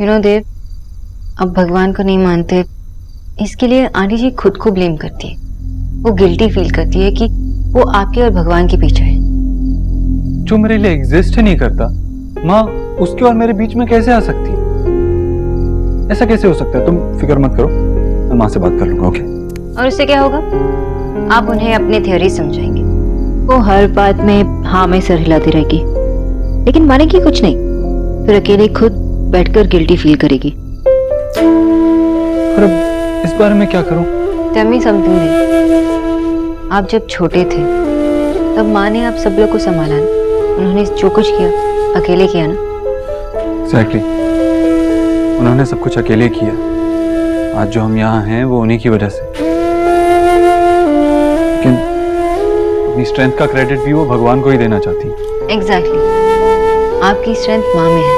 देव, अब भगवान को नहीं मानते, इसके लिए आंटी जी खुद को ब्लेम करती है। वो गिल्टी फील करती है कि वो आपके और भगवान के पीछे है। जो मेरे लिए एग्जिस्ट ही नहीं करता, माँ उसके और मेरे बीच में कैसे आ सकती है? ऐसा कैसे हो सकता है? तुम फिक्र मत करो, मैं माँ से बात कर लूंगा। ओके? और उससे क्या होगा? आप उन्हें अपने थ्योरी समझाएंगे, वो हर बात में हाँ में सर हिलाती रहेगी, लेकिन मानेगी कुछ नहीं, फिर अकेले खुद बैठकर गिल्टी फील करेगी। पर अब इस बारे में क्या करूं? Tell me something नहीं। आप जब छोटे थे तब माँ ने आप सब लोग को संभाला ना, उन्होंने जो कुछ किया अकेले किया ना। Exactly. उन्होंने सब कुछ अकेले किया। आज जो हम यहाँ हैं वो उन्हीं की वजह से। लेकिन अपनी स्ट्रेंथ का क्रेडिट भी वो भगवान को ही देना चाहती है। Exactly. आपकी स्ट्रेंथ माँ में है।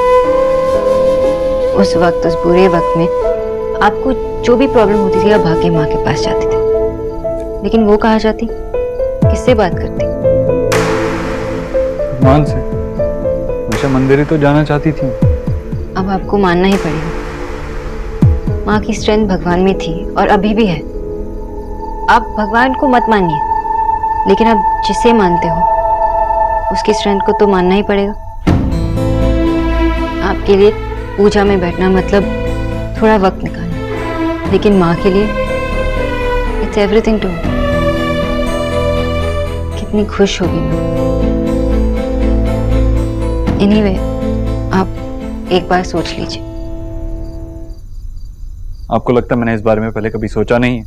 उस वक्त, उस बुरे वक्त में आपको जो भी प्रॉब्लम होती थी आप भागे माँ के पास जाते थे, लेकिन वो कहाँ जाती? किससे बात करती? भगवान से। हमेशा मंदिर ही तो जाना चाहती थी। अब आपको मानना ही पड़ेगा, माँ की स्ट्रेंथ भगवान में थी और अभी भी है। आप भगवान को मत मानिए, लेकिन आप जिसे मानते हो उसकी स्ट्रेंथ को तो मानना ही पड़ेगा। आपके लिए पूजा में बैठना मतलब थोड़ा वक्त निकालना, लेकिन माँ के लिए इट्स एवरीथिंग टू। कितनी खुश होगी माँ। एनीवे, आप एक बार सोच लीजिए। आपको लगता है मैंने इस बारे में पहले कभी सोचा नहीं है?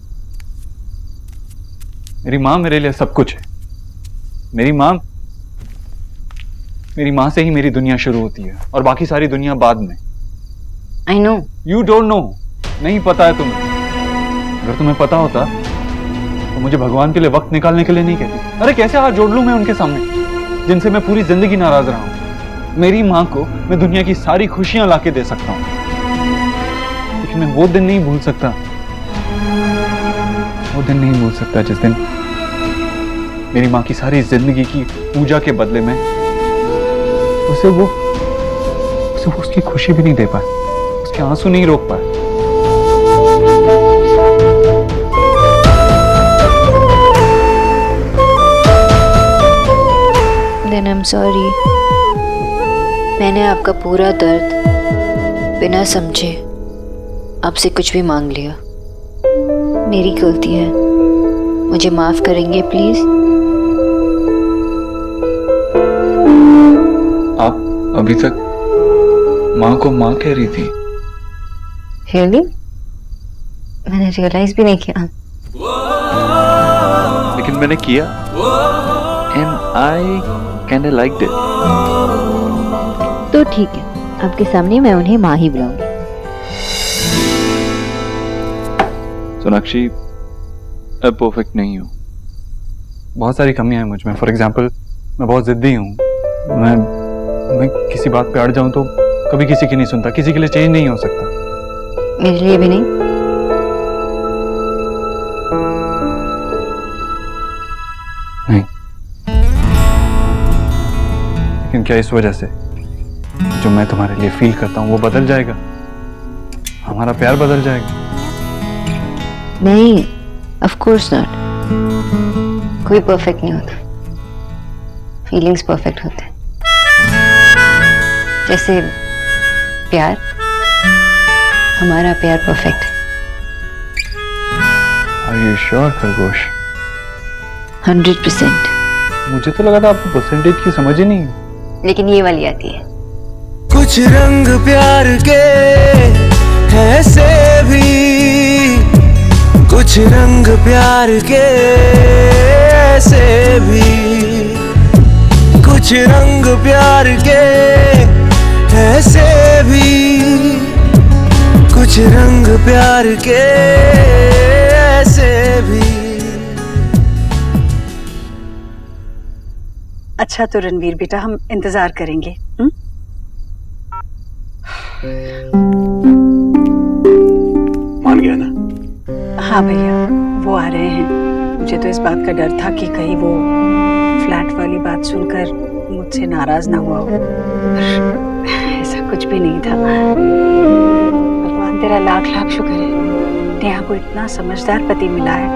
मेरी माँ मेरे लिए सब कुछ है। मेरी माँ से ही मेरी दुनिया शुरू होती है और बाकी सारी दुनिया बाद में। I know. You don't know. नहीं पता है तुम्हें। अगर तुम्हें पता होता तो मुझे भगवान के लिए वक्त निकालने के लिए नहीं कहती। अरे कैसे हाथ जोड़ लूं मैं उनके सामने, जिनसे मैं पूरी जिंदगी नाराज रहा हूं। मेरी माँ को मैं दुनिया की सारी खुशियां लाके दे सकता हूं, लेकिन मैं वो दिन नहीं भूल सकता। वो दिन नहीं भूल सकता जिस दिन मेरी माँ की सारी जिंदगी की पूजा के बदले में उसे वो उसकी खुशी भी नहीं दे पाए, उसके आंसू नहीं रोक पाए। Then I'm sorry। मैंने आपका पूरा दर्द बिना समझे आपसे कुछ भी मांग लिया। मेरी गलती है, मुझे माफ करेंगे प्लीज? आप अभी तक माँ को माँ कह रही थी? Really? मैंने रियलाइज भी नहीं किया। लेकिन मैंने किया। And I kinda liked it। तो ठीक है, आपके सामने मैं उन्हें माँ ही बुलाऊंगी। सोनाक्षी, मैं परफेक्ट नहीं हूँ। बहुत सारी कमियां हैं मुझ में। फॉर एग्जाम्पल, मैं बहुत जिद्दी हूँ। मैं किसी बात पे अड़ जाऊं तो कभी किसी की नहीं सुनता। किसी के लिए चेंज नहीं हो सकता। मेरे लिए भी नहीं। नहीं। लेकिन क्या इस वजह से जो मैं तुम्हारे लिए फील करता हूँ वो बदल जाएगा? हमारा प्यार बदल जाएगा? नहीं, ऑफ कोर्स नॉट। कोई परफेक्ट नहीं होता, फीलिंग्स परफेक्ट होते हैं। जैसे प्यार, हमारा प्यार परफेक्ट है। Are you sure, खरगोश? 100%। मुझे तो लगा था आपको परसेंटेज की समझ ही नहीं है। लेकिन ये वाली आती है। कुछ रंग प्यार के ऐसे भी, कुछ रंग प्यार के ऐसे भी, कुछ रंग प्यार के ऐसे भी, कुछ रंग प्यार के ऐसे भी। अच्छा तो रणवीर बेटा, हम इंतजार करेंगे। मान गया ना? हाँ भैया, वो आ रहे हैं। मुझे तो इस बात का डर था कि कहीं वो फ्लैट वाली बात सुनकर मुझसे नाराज ना हुआ हो, पर ऐसा कुछ भी नहीं था। भगवान तेरा लाख लाख शुक्र है, नेहा को इतना समझदार पति मिला है।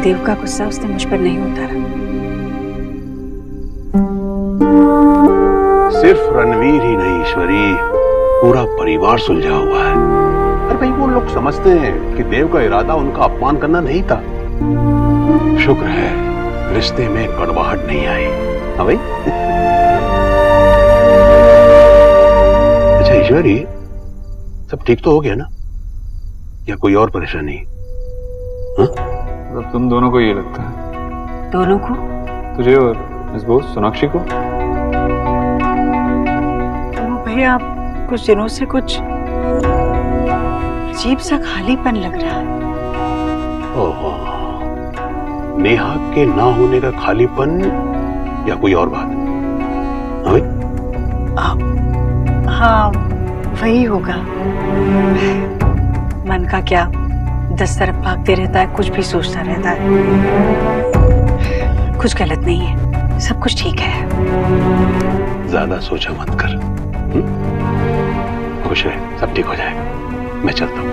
देव का गुस्सा उसने मुझ पर नहीं उतारा। सिर्फ रणवीर ही नहीं ईश्वरी, पूरा परिवार सुलझा हुआ है। अरे भाई वो लोग समझते हैं कि देव का इरादा उनका अपमान करना नहीं था। शुक्र है रिश्ते में कड़वाहट नहीं आई। हाँ भाई। अच्छा ईश्वरी, सब ठीक तो हो गया ना, या कोई और परेशानी? हाँ? मतलब तुम दोनों को ये लगता है? दोनों को? तुझे और इस बोस सोनाक्षी को? भैया आप कुछ दिनों से कुछ अजीब सा खालीपन लग रहा है। ओहो, नेहा के ना होने का खालीपन या कोई और बात? हाँ भाई? हाँ वही होगा। मन का क्या 10 तरफ भागते रहता है, कुछ भी सोचता रहता है। कुछ गलत नहीं है, सब कुछ ठीक है। ज्यादा सोचा मत कर। खुश रहे, सब ठीक हो जाएगा। मैं चलता हूँ।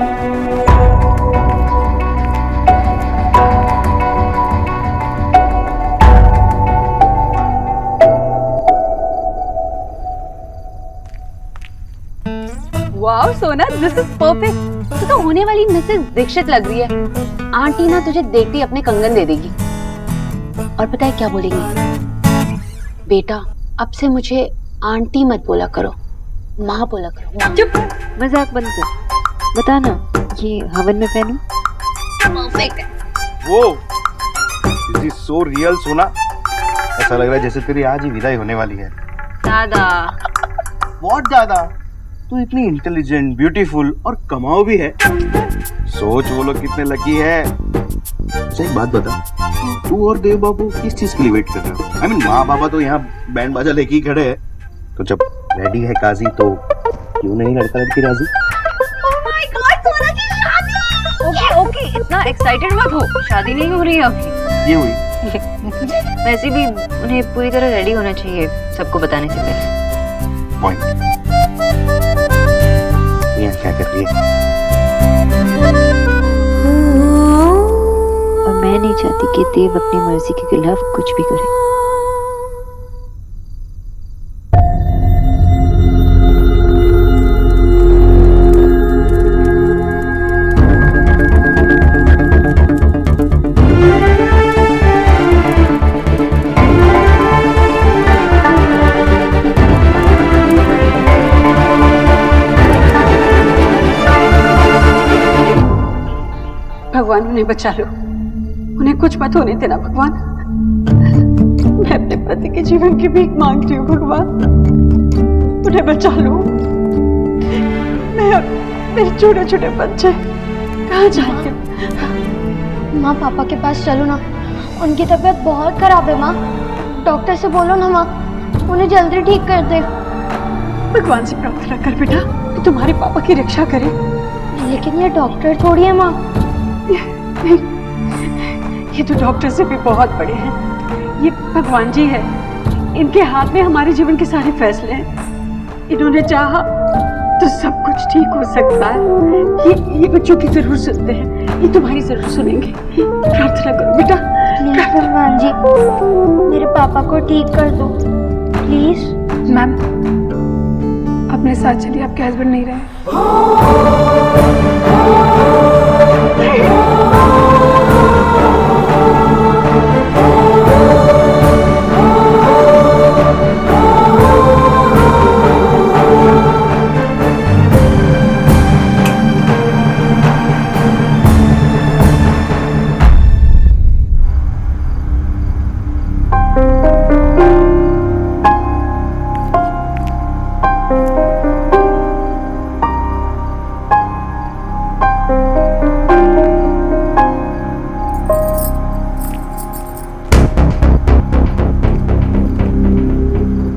वाओ सोना, दिस इज परफेक्ट। तू तो होने वाली मिसेस दीक्षित लग रही है। आंटी ना तुझे देखते ही अपने कंगन दे देगी। और पता है क्या बोलेंगी? बेटा अब से मुझे आंटी मत बोला करो, माँ बोला करो। चुप, मजाक बंद कर। बता ना, ये हवन में पहनूं? परफेक्ट है। वो दिस इज सो रियल सोना, ऐसा लग रहा है जैसे तेरी आज ही विदाई होने वाली है। दादा बहुत ज्यादा। तू इतनी इंटेलिजेंट, ब्यूटीफुल और कमाओ भी है। सोच वो लोग कितने लकी है। अच्छा एक बात बता, तू और देव बाबू किस चीज के लिए वेट कर रहे हो? आई मीन माँ बाबा तो यहाँ बैंड बाजा लेके ही खड़े हैं, तो जब रेडी है काजी तो क्यों नहीं लड़का लड़की राजी? ओके ओके, इतना एक्साइटेड मत हो, शादी नहीं हो रही है अभी। ये हुई वैसे भी उन्हें पूरी तरह रेडी होना चाहिए सबको बताने से पहले। पॉइंट। ये क्या कर रही है? और मैं नहीं चाहती कि देव अपनी मर्जी के खिलाफ कुछ भी करे। भगवान उन्हें बचा लो, उन्हें कुछ मत होने देना भगवान। मैं अपने पति के जीवन की भीख मांगती हूँ भगवान, उन्हें बचा लो। मैं और मेरे छोटे छोटे बच्चे कहाँ जाएंगे? माँ पापा के पास चलो ना, उनकी तबीयत बहुत खराब है माँ। डॉक्टर से बोलो ना माँ, उन्हें जल्दी ठीक कर दे। भगवान से प्रार्थना कर बेटा कि तुम्हारे पापा की रक्षा करे। लेकिन ये डॉक्टर थोड़ी है माँ। नहीं, ये तो डॉक्टर से भी बहुत बड़े हैं। ये भगवान जी है, इनके हाथ में हमारे जीवन के सारे फैसले हैं। इन्होंने चाहा तो सब कुछ ठीक हो सकता है। ये बच्चों की जरूर सुनते हैं, ये तुम्हारी जरूर सुनेंगे। प्रार्थना करो बेटा। प्लीज भगवान जी, मेरे पापा को ठीक कर दो प्लीज। मैम अपने साथ चलिए, आपके हस्बैंड नहीं रहे।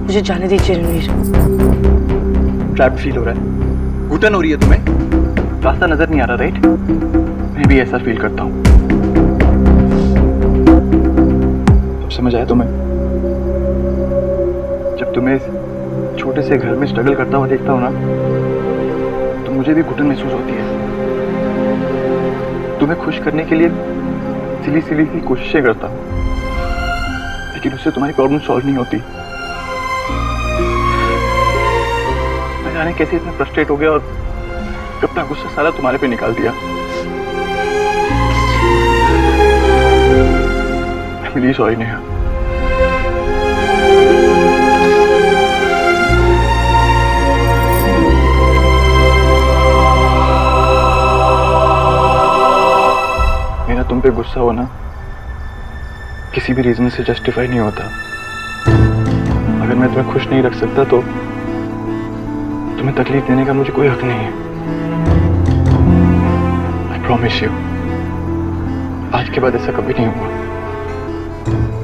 मुझे जाने दीजिए रणवीर। ट्रैप्ड फील हो रहा है, घुटन हो रही है तुम्हें, रास्ता नजर नहीं आ रहा, राइट? मैं भी ऐसा फील करता हूँ। अब समझ आया तुम्हें? जब तुम्हें छोटे से घर में स्ट्रगल करता हुआ देखता हूँ ना, तो मुझे भी घुटन महसूस होती है। तुम्हें खुश करने के लिए सिली सिली सी कोशिशें करता हूँ, लेकिन उससे तुम्हारी प्रॉब्लम सॉल्व नहीं होती। मैं जाने कैसे इतना फ्रस्ट्रेट हो गया और अपना गुस्सा सारा तुम्हारे पे निकाल दिया। मेरी सॉरी नेहा। मेरा तुम पे गुस्सा होना किसी भी रीजन से जस्टिफाई नहीं होता। अगर मैं तुम्हें खुश नहीं रख सकता तो तुम्हें तकलीफ देने का मुझे कोई हक नहीं है। आई प्रॉमिस यू, आज के बाद ऐसा कभी नहीं होगा।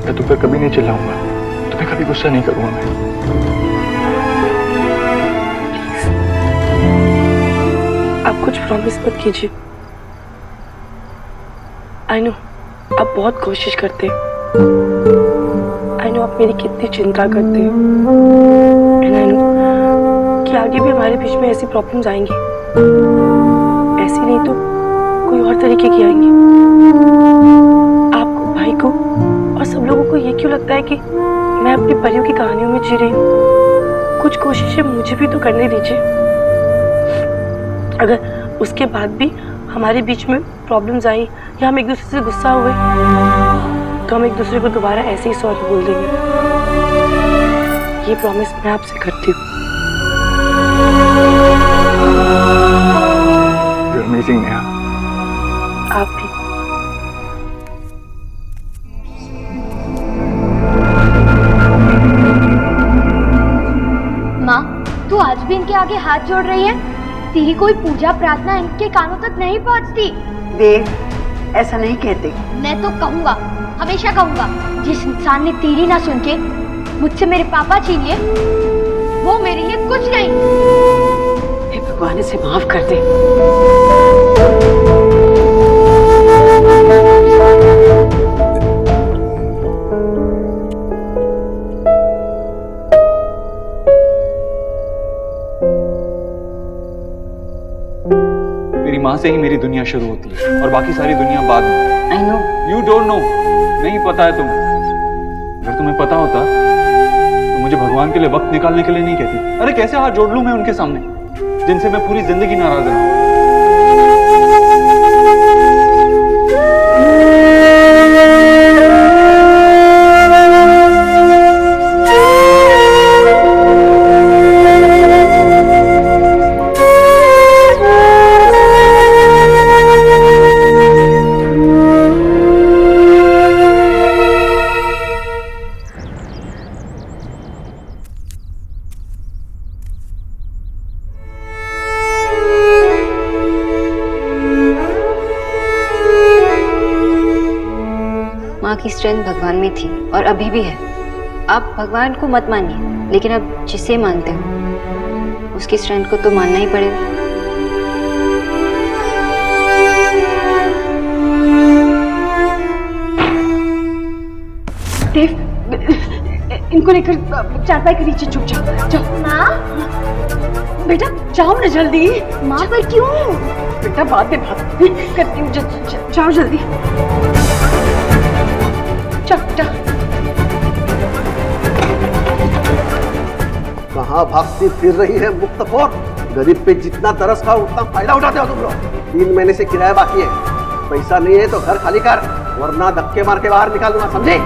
मैं तुम पर कभी नहीं चिल्लाऊंगा, तुम्हें कभी गुस्सा नहीं करूंगा मैं। आप कुछ प्रॉमिस मत कीजिए। आई नो आप बहुत कोशिश करते हैं। आई नो आप मेरी कितनी चिंता करते हैं। एंड आई नो कि आगे भी हमारे बीच में ऐसी प्रॉब्लम्स आएंगी, ऐसी नहीं तो कोई और तरीके की आएंगी। आपको, भाई को और सब लोगों को ये क्यों लगता है कि मैं अपनी परियों की कहानियों में जी रही हूँ? कुछ कोशिशें मुझे भी तो करने दीजिए। अगर उसके बाद भी हमारे बीच में प्रॉब्लम्स आई या हम एक दूसरे से गुस्सा हुए तो हम एक दूसरे को दोबारा ऐसे ही सॉरी बोल देंगे। ये प्रॉमिस मैं आपसे करती हूँ। You're amazing, Neha. आप भी। माँ, तू आज भी इनके आगे हाथ जोड़ रही है? तेरी कोई पूजा प्रार्थना इनके कानों तक नहीं पहुँचती। देव, ऐसा नहीं कहते। मैं तो कहूँगा, हमेशा कहूँगा, जिस इंसान ने तेरी ना सुन के मुझसे मेरे पापा छीन लिए, वो मेरे लिए कुछ नहीं। हे भगवान, इसे माफ कर दे। मेरी माँ से ही मेरी दुनिया शुरू होती है और बाकी सारी दुनिया बाद में। I know. You don't know, नहीं पता है तुम्हें। अगर तुम्हें पता होता तो मुझे भगवान के लिए वक्त निकालने के लिए नहीं कहती। अरे कैसे हाथ जोड़ लूं मैं उनके सामने, जिनसे मैं पूरी जिंदगी नाराज रहा हूं। माँ की स्ट्रेंथ भगवान में थी और अभी भी है। आप भगवान को मत मानिए, लेकिन अब जिसे मानते हो उसकी स्ट्रेंथ को तो मानना ही पड़ेगा। देव, इनको लेकर चारपाई के नीचे छुप जाओ। जाओ। माँ, बेटा जाओ ना जल्दी। माँ पर क्यों? बेटा बाद में बात करती हूँ। जाओ जल्दी। जाओ। कहाँ भागती फिर रही है मुक्तखोर? गरीब पे जितना तरस खाओ उतना फायदा उठाते हो तुम लोग। 3 महीने से किराया बाकी है, पैसा नहीं है तो घर खाली कर, वरना धक्के मार के बाहर निकाल दूंगा, समझे?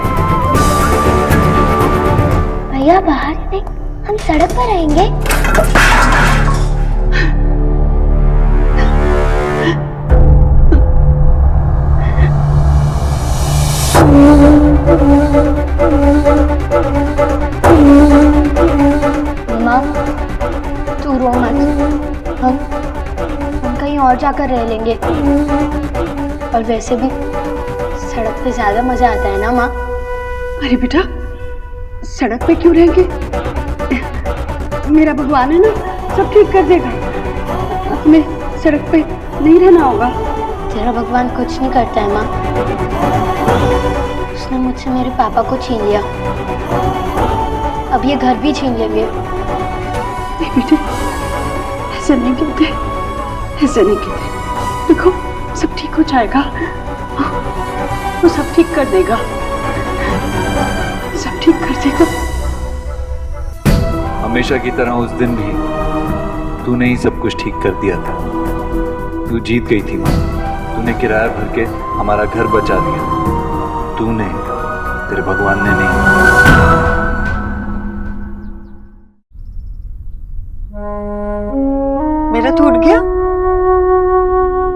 भैया बाहर नहीं, हम सड़क पर रहेंगे। माँ, तू रो मत, हम कहीं और जाकर रह लेंगे। और वैसे भी सड़क पे ज्यादा मजा आता है ना माँ? अरे बेटा, सड़क पे क्यों रहेंगे? मेरा भगवान है ना, सब ठीक कर देगा। हमें सड़क पे नहीं रहना होगा। तेरा भगवान कुछ नहीं करता है माँ। उसने मुझसे मेरे पापा को छीन लिया, अब ये घर भी छीन लेंगे। बेटे, ऐसे नहीं कहते, ऐसे नहीं कहते। देखो सब ठीक हो जाएगा, वो सब ठीक कर देगा, सब ठीक कर देगा। हमेशा की तरह उस दिन भी तूने ही सब कुछ ठीक कर दिया था। तू जीत गई थी माँ। तूने किराया भर के हमारा घर बचा दिया। तूने, तेरे भगवान ने नहीं। मेरा तो उठ गया।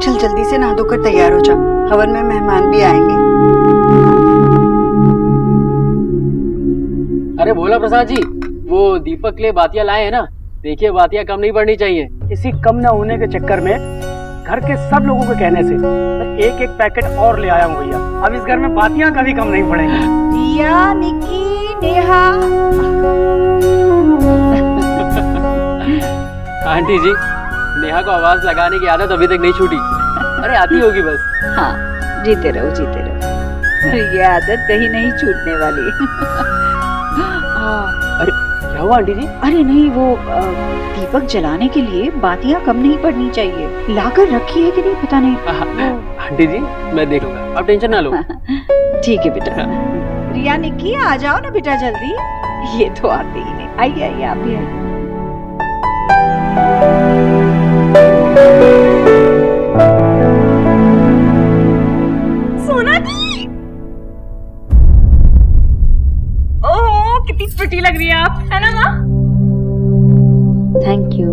चल जल्दी से नहा धोकर तैयार हो जा, हवन में मेहमान भी आएंगे। अरे भोला प्रसाद जी, वो दीपक के लिए बातियां लाए हैं ना, देखिए बातियां कम नहीं पड़नी चाहिए। इसी कम न होने के चक्कर में घर के सब लोगों के कहने से मैं एक एक पैकेट और ले आया हूँ भैया। अब इस घर में बातियां कभी कम नहीं पड़ेंगी। दिया, निकी, नेहा। आंटी जी, नेहा को आवाज लगाने की आदत अभी तक नहीं छूटी। अरे आती होगी बस। हाँ, जीते रहो जीते रहो, ये आदत कहीं नहीं छूटने वाली। अरे क्या हुआ आंटी जी? अरे नहीं, वो दीपक जलाने के लिए बातियां कम नहीं पड़नी चाहिए, लाकर रखी है कि नहीं पता नहीं। आंटी जी मैं देख लूंगा, आप टेंशन ना लो। ठीक है बेटा। रिया, निकी आ जाओ ना बेटा जल्दी, ये तो आते ही नहीं। आइए आइए, आप भी आइए। सोना दी, ओह कितनी प्रिटी लग रही है आप, है ना माँ? Thank you.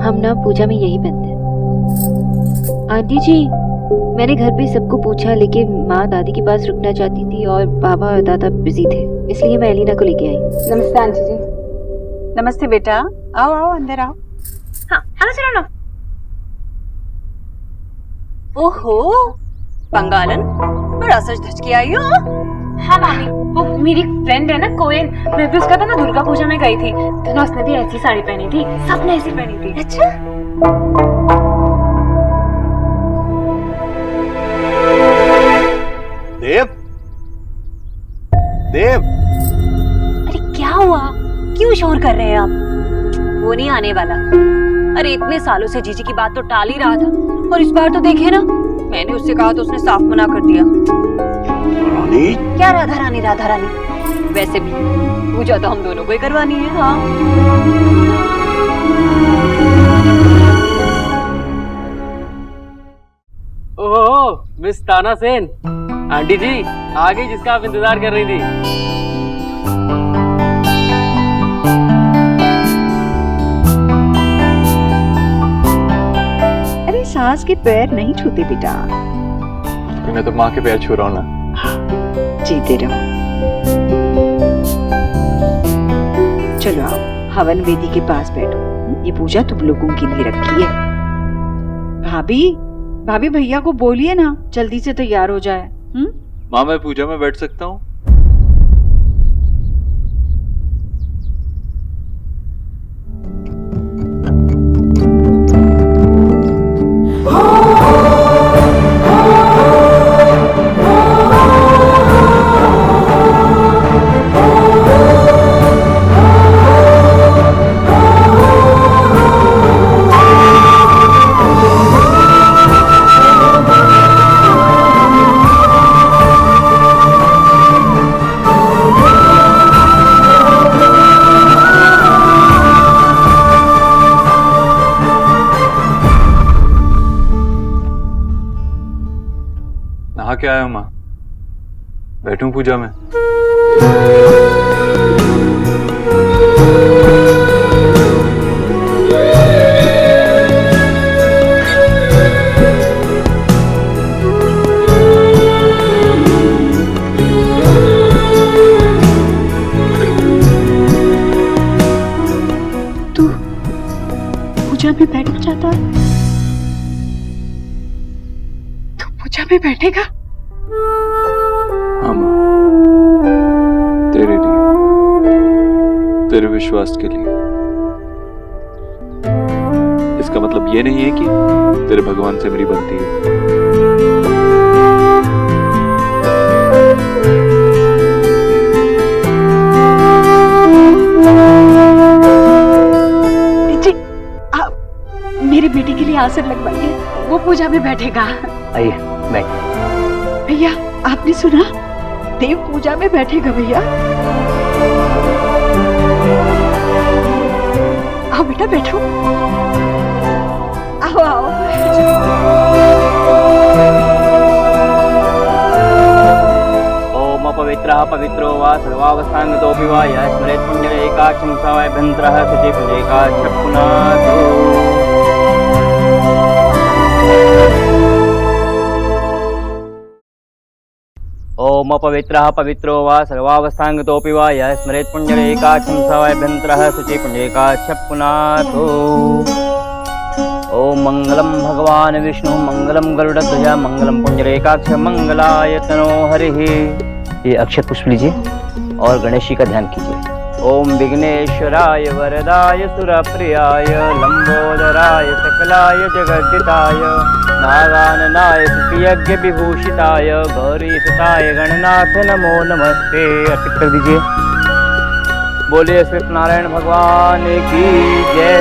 हम ना पूजा में यही पहनते हैं। आंटी जी, मैंने घर पे सबको पूछा, लेकिन माँ दादी के पास रुकना चाहती थी और बाबा और दादा बिजी थे, इसलिए मैं एलिना को लेके आई। नमस्ते आंटी जी। नमस्ते बेटा, आओ आओ अंदर आओ। हाँ आना, चलो ना। ओहो बंगालन, बड़ा सच धज के आई हो। हाँ भाभी, वो मेरी फ्रेंड है ना कोयल, मैं भी उसका था ना दुर्गा पूजा में गई थी, तो ना उसने भी ऐसी साड़ी पहनी थी, सबने ऐसी पहनी थी। अच्छा, देव, देव, अरे क्या हुआ, क्यों शोर कर रहे हैं आप? वो नहीं आने वाला। अरे इतने सालों से जीजी की बात तो टाल ही रहा था, और इस बार तो देखे ना, मैंने उससे कहा तो उसने साफ मना कर दिया। रानी, क्या राधा रानी राधा रानी, वैसे भी पूजा तो हम दोनों को ही करवानी है। हाँ ओह मिस ताना सेन, आंटी जी आ गई जिसका आप इंतजार कर रही थी। अरे सास के पैर नहीं छूते बेटा। मैं तो माँ के पैर छू रहा हूँ ना। जीते रहो। चलो आओ, हवन वेदी के पास बैठो, ये पूजा तुम लोगों के लिए रखी है। भाभी, भाभी भैया को बोलिए ना जल्दी से तैयार हो जाए। माँ मैं पूजा में बैठ सकता हूँ? नहा के आया हूँ माँ, बैठूं पूजा में? तू पूजा में बैठना चाहता है? तू पूजा में बैठेगा? हाँ माँ, तेरे लिए, तेरे विश्वास के लिए। इसका मतलब ये नहीं है कि तेरे भगवान से मेरी बनती है। आसन लगवाइए, वो पूजा में बैठेगा। आइए बैठ। भैया आपने सुना, देव पूजा में बैठेगा भैया। आओ बेटा बैठो, आओ आओ। ओम अपवित्रः पवित्रो वा सर्वावस्थांगतोऽपि वा यः स्मरेत् पुण्यरेकाक्षं स वैभ्यन्तरः शुचि पुण्यरेकाक्ष पुनातो। ओम अपवित्रः पवित्रो वा सर्वावस्थांगतोऽपि वा यः स्मरेत् पुण्यरेकाक्षं स वैभ्यन्तरः शुचि पुण्यरेकाक्ष पुनातो। ओम मंगलम भगवान विष्णु मंगलम गरुड़ध्वज मंगलम पुण्यरेकाक्ष मंगलाय तनो हरिः। ये अक्षत पुष्प लीजिए और गणेश जी का ध्यान कीजिए। ओम विघ्नेश्वराय वरदाय सुरप्रियाय लंबोदराय सकलाय जगद्दिताय नागाननाय सुखयज्ञ विभूषिताय गौरीसुताय गणनाथ नमो नमस्ते। अर्पित कर दीजिए। बोलिए सत्यनारायण भगवान की जय।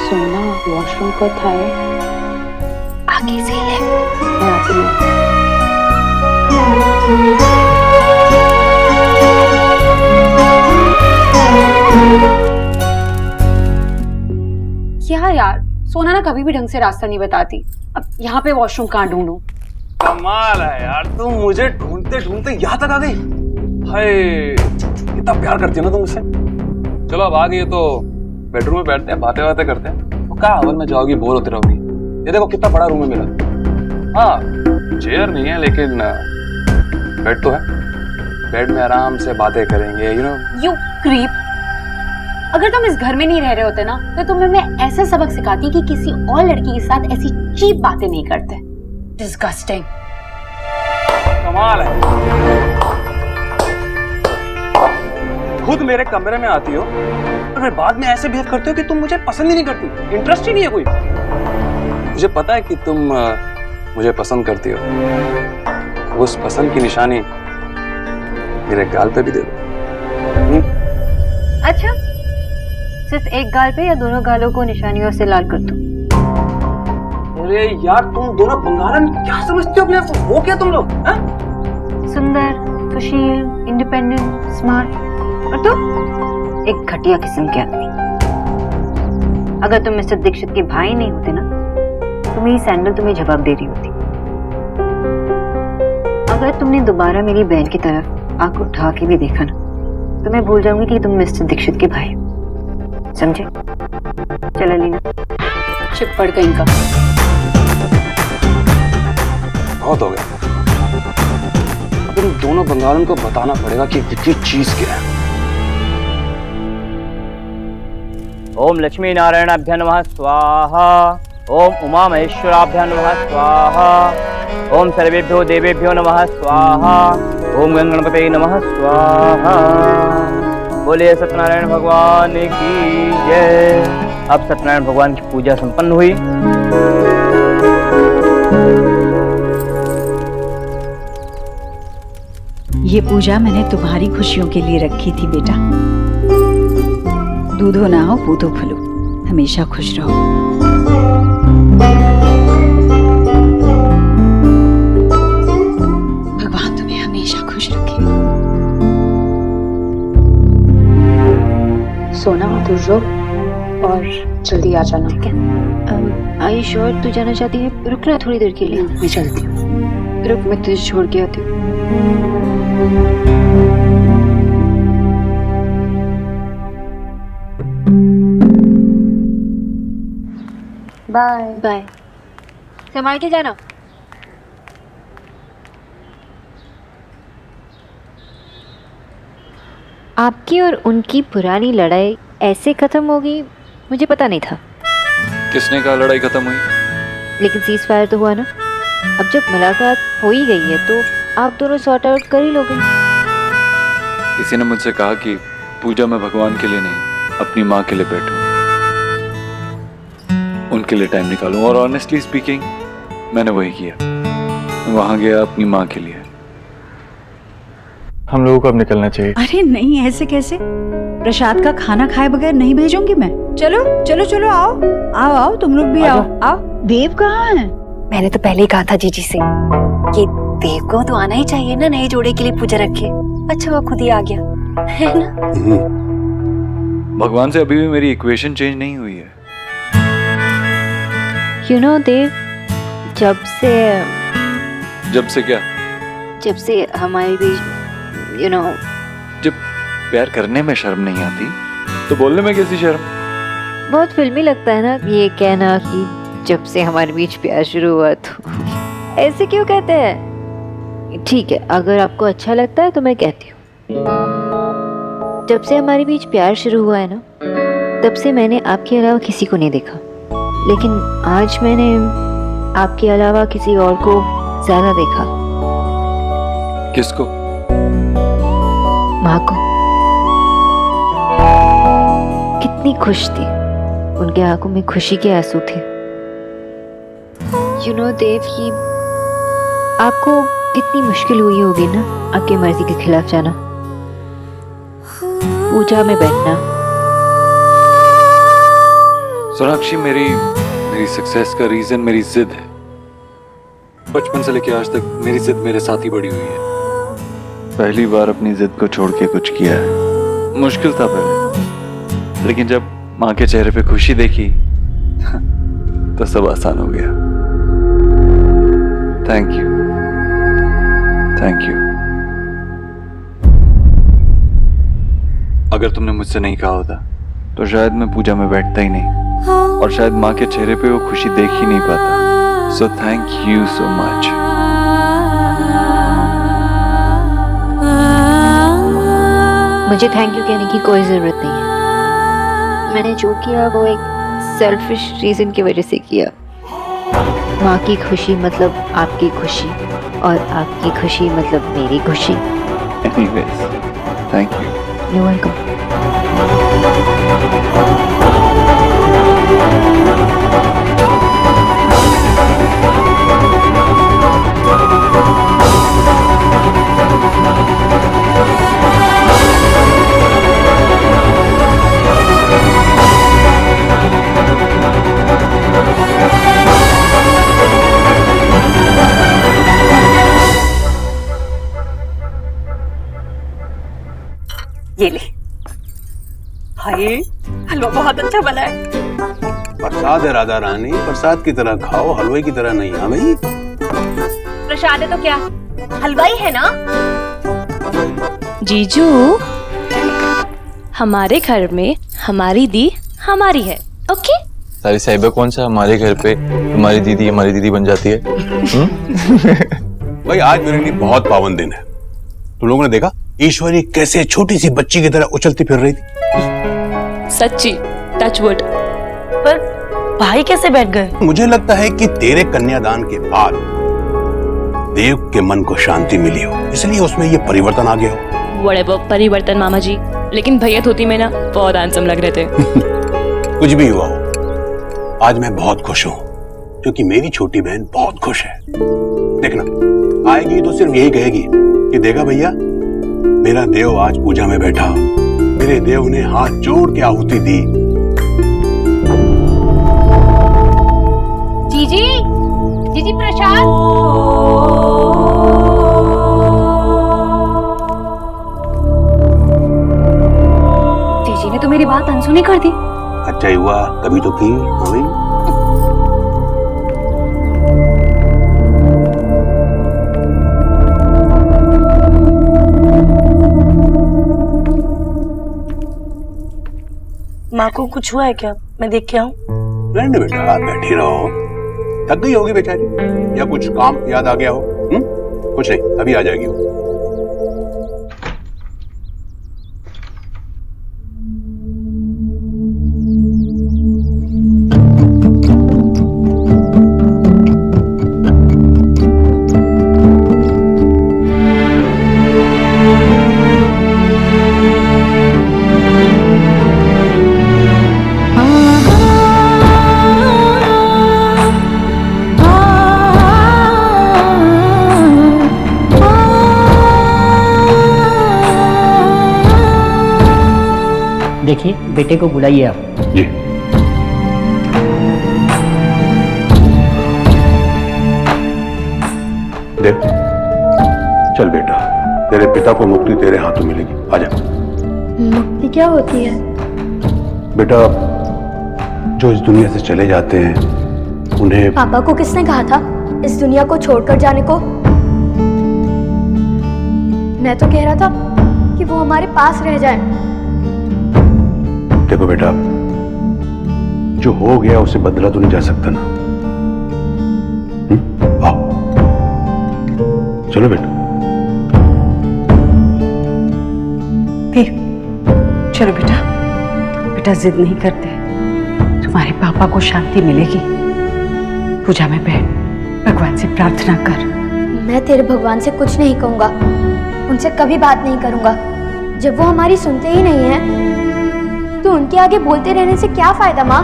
सोना वॉशरूम को था आगे से ले। मैं आती हूँ। क्या यार, सोना ना कभी भी ढंग से रास्ता नहीं बताती। अब यहाँ पे वॉशरूम कहाँ ढूंढूं? कमाल है यार, तुम मुझे ढूंढते ढूंढते यहाँ तक आ गई। हाय, कितना प्यार करती है ना तुम मुझसे। चलो अब आ गई तो बेडरूम में बैठते हैं, बातें बातें करते हैं। तो क्या हवन में जाओगी, बोर होती रहोगी। ये देखो कितना बड़ा रूम है मेरा। हाँ चेयर नहीं है लेकिन बेड तो है। बेड में आराम से बातें करेंगे। You creep. अगर तुम इस घर में नहीं रह रहे होते ना तो तुम्हें मैं ऐसा सबक सिखाती कि किसी और लड़की के साथ ऐसी चीप बातें नहीं करते। डिस्गस्टिंग। कमाल है, खुद मेरे कमरे में आती हो और फिर बाद में ऐसे बिहेव करते हो कि तुम मुझे पसंद ही नहीं करती, इंटरेस्ट ही नहीं है कोई। मुझे पता है कि तुम मुझे पसंद करती हो। उस पसंद की निशानी मेरे गाल पे भी दे दो। अच्छा, सिर्फ एक गाल पे या दोनों गालों को निशानियों से लाल कर दूं? अरे यार, तुम दोनों बंगालन क्या समझते हो अपने आप को? वो क्या तुम लोग? सुंदर, सुशील, इंडिपेंडेंट, स्मार्ट, और तुम एक घटिया किस्म के आदमी। अगर तुम मिस्टर दीक्षित के भाई नहीं होते ना तो मेरी सैंडल तुम्हें जवाब दे रही होती। अगर तुमने दोबारा मेरी बहन की तरफ आंख उठा के भी देखा ना तो मैं भूल जाऊंगी कि तुम मिस्टर दीक्षित के भाई हो। समझे? चल लीना। चिपड़ कहीं का। बहुत हो गया। अब इन दोनों बंगालन को बताना पड़ेगा कि ये चीज क्या है। ओम लक्ष्मी नारायणाभ्य नमः स्वाहा। ओम उमा महेश्वराभ्य नमः स्वाहा। ओम सर्वेभ्यो देवेभ्यो नमः स्वाहा। ओम गणपते नमः स्वाहा। बोलिए सत्यनारायण भगवान की जय। अब सत्यनारायण भगवान की पूजा संपन्न हुई। ये पूजा मैंने तुम्हारी खुशियों के लिए रखी थी बेटा। दूधो ना हो पूतो फलो, हमेशा खुश रहो। भगवान तुम्हें हमेशा खुश रखे। सोना तू रुक और जल्दी आ जाना। ठीक है? आई श्योर तू जाना चाहती है? रुकना थोड़ी देर के लिए। मैं चलती हूँ। रुक, मैं तुझे छोड़ के आती हूँ। Bye bye. संभाल के जाना। आपकी और उनकी पुरानी लड़ाई ऐसे खत्म होगी मुझे पता नहीं था। किसने कहा लड़ाई खत्म हुई? लेकिन सीज फायर तो हुआ ना। अब जब मुलाकात हो ही गई है तो आप दोनों सॉर्ट आउट कर ही लोगे। किसी ने मुझसे कहा कि पूजा में भगवान के लिए नहीं अपनी माँ के लिए बैठूं, उनके लिए टाइम निकालूं। और ऑनेस्टली स्पीकिंग मैंने वही किया। वहां गया अपनी माँ के लिए। हम लोगों को अब निकलना चाहिए। अरे नहीं, ऐसे कैसे? प्रसाद का खाना खाए बगैर नहीं भेजूंगी मैं। चलो चलो चलो, आओ आओ आओ, तुम लोग भी आओ आओ। देव कहाँ है? मैंने तो पहले ही कहा था जीजी से कि देव को तो आना ही चाहिए ना, नए जोड़े के लिए पूजा रखे। अच्छा वो खुद ही आ गया, है ना? भगवान से अभी भी मेरी इक्वेशन चेंज नहीं हुई है। यू नो देव, जब से क्या? जब से हमारे बीच यू नो जब प्यार करने में शर्म नहीं आती तो बोलने में कैसी शर्म? बहुत फिल्मी लगता है ना ये कहना कि जब से हमारे बीच प्यार शुरू हुआ। तो ऐसे क्यों कहते हैं? ठीक है, अगर आपको अच्छा लगता है तो मैं कहती हूँ। जब से हमारे बीच प्यार शुरू हुआ है ना, तब से मैंने आपके अलावा किसी को नहीं देखा, लेकिन आज मैंने आपके अलावा किसी और को ज्यादा देखा। किसको? माँ को। कितनी खुश थी, उनके आंखों में खुशी के आंसू थे। यू नो देव, कि आपको कितनी मुश्किल हुई होगी ना आपकी मर्जी के खिलाफ जाना, पूजा में बैठना। सोनाक्षी, मेरी सक्सेस का रीजन मेरी जिद है। बचपन से लेकर आज तक मेरी जिद मेरे साथ ही बड़ी हुई है। पहली बार अपनी जिद को छोड़ के कुछ किया है। मुश्किल था पहले, लेकिन जब माँ के चेहरे पे खुशी देखी तो सब आसान हो गया। Thank you, thank you. अगर तुमने मुझसे नहीं कहा होता तो शायद मैं पूजा में बैठता ही नहीं, और शायद माँ के चेहरे पे वो खुशी देख ही नहीं पाता। So thank you so much. मुझे थैंक यू कहने की कोई जरूरत नहीं है। मैंने जो किया वो एक सेल्फिश रीजन की वजह से किया। माँ की खुशी मतलब आपकी खुशी, और आपकी खुशी मतलब मेरी खुशी। Anyways, thank you. You're welcome. ये ले। हाय, हलवा बहुत अच्छा बना है। प्रसाद है राधा रानी, प्रसाद की तरह खाओ, हलवे की तरह नहीं। हाँ भाई, प्रसाद है तो क्या, हलवाई है ना? जीजू, हमारे घर में हमारी दी हमारी है, ओके? सारी साहिबा कौन सा हमारे घर पे हमारी दीदी बन जाती है? भाई आज मेरे लिए बहुत पावन दिन है। तुम लोगों ने देखा ईश्वरी कैसे छोटी सी बच्ची की तरह उछलती फिर रही थी। सच्ची, टच वुड। पर भाई कैसे बैठ गए? मुझे लगता है कि तेरे कन्यादान के बाद देव के मन को शांति मिली हो, इसलिए उसमें ये परिवर्तन आ गया हो। व्हाटएवर परिवर्तन मामा जी, लेकिन भैया धोती में ना बहुत हैंडसम लग रहे थे। कुछ भी हुआ हो, आज मैं बहुत खुश हूँ क्योंकि मेरी छोटी बहन बहुत खुश है। देखना, आएगी तो सिर्फ यही कहेगी कि देखा भैया, मेरा देव आज पूजा में बैठा, मेरे देव ने हाथ जोड़ के आहुति दी। जीजी, जीजी प्रसाद। जीजी ने तो मेरी बात अनसुनी कर दी। अच्छा ही हुआ, कभी तो की। हाँ माँ को कुछ हुआ है क्या? मैं देख के आऊं? नहीं बेटा, बैठी रहो। थक गई होगी बेचारी, या कुछ काम याद आ गया हो। कुछ नहीं, अभी आ जाएगी वो। देखिए बेटे को बुलाइए आप। जी। देव, चल बेटा, तेरे पिता को मुक्ति तेरे हाथों मिलेगी। आजा। मुक्ति क्या होती है? बेटा, जो इस दुनिया से चले जाते हैं उन्हें। पापा को किसने कहा था इस दुनिया को छोड़कर जाने को? मैं तो कह रहा था कि वो हमारे पास रह जाए। देखो बेटा, जो हो गया उसे बदला तो नहीं जा सकता ना। आओ, चलो बेटा। चलो बेटा, बेटा जिद नहीं करते, तुम्हारे पापा को शांति मिलेगी। पूजा में बैठ, भगवान से प्रार्थना कर। मैं तेरे भगवान से कुछ नहीं कहूंगा, उनसे कभी बात नहीं करूंगा। जब वो हमारी सुनते ही नहीं है तो उनके आगे बोलते रहने से क्या फायदा माँ?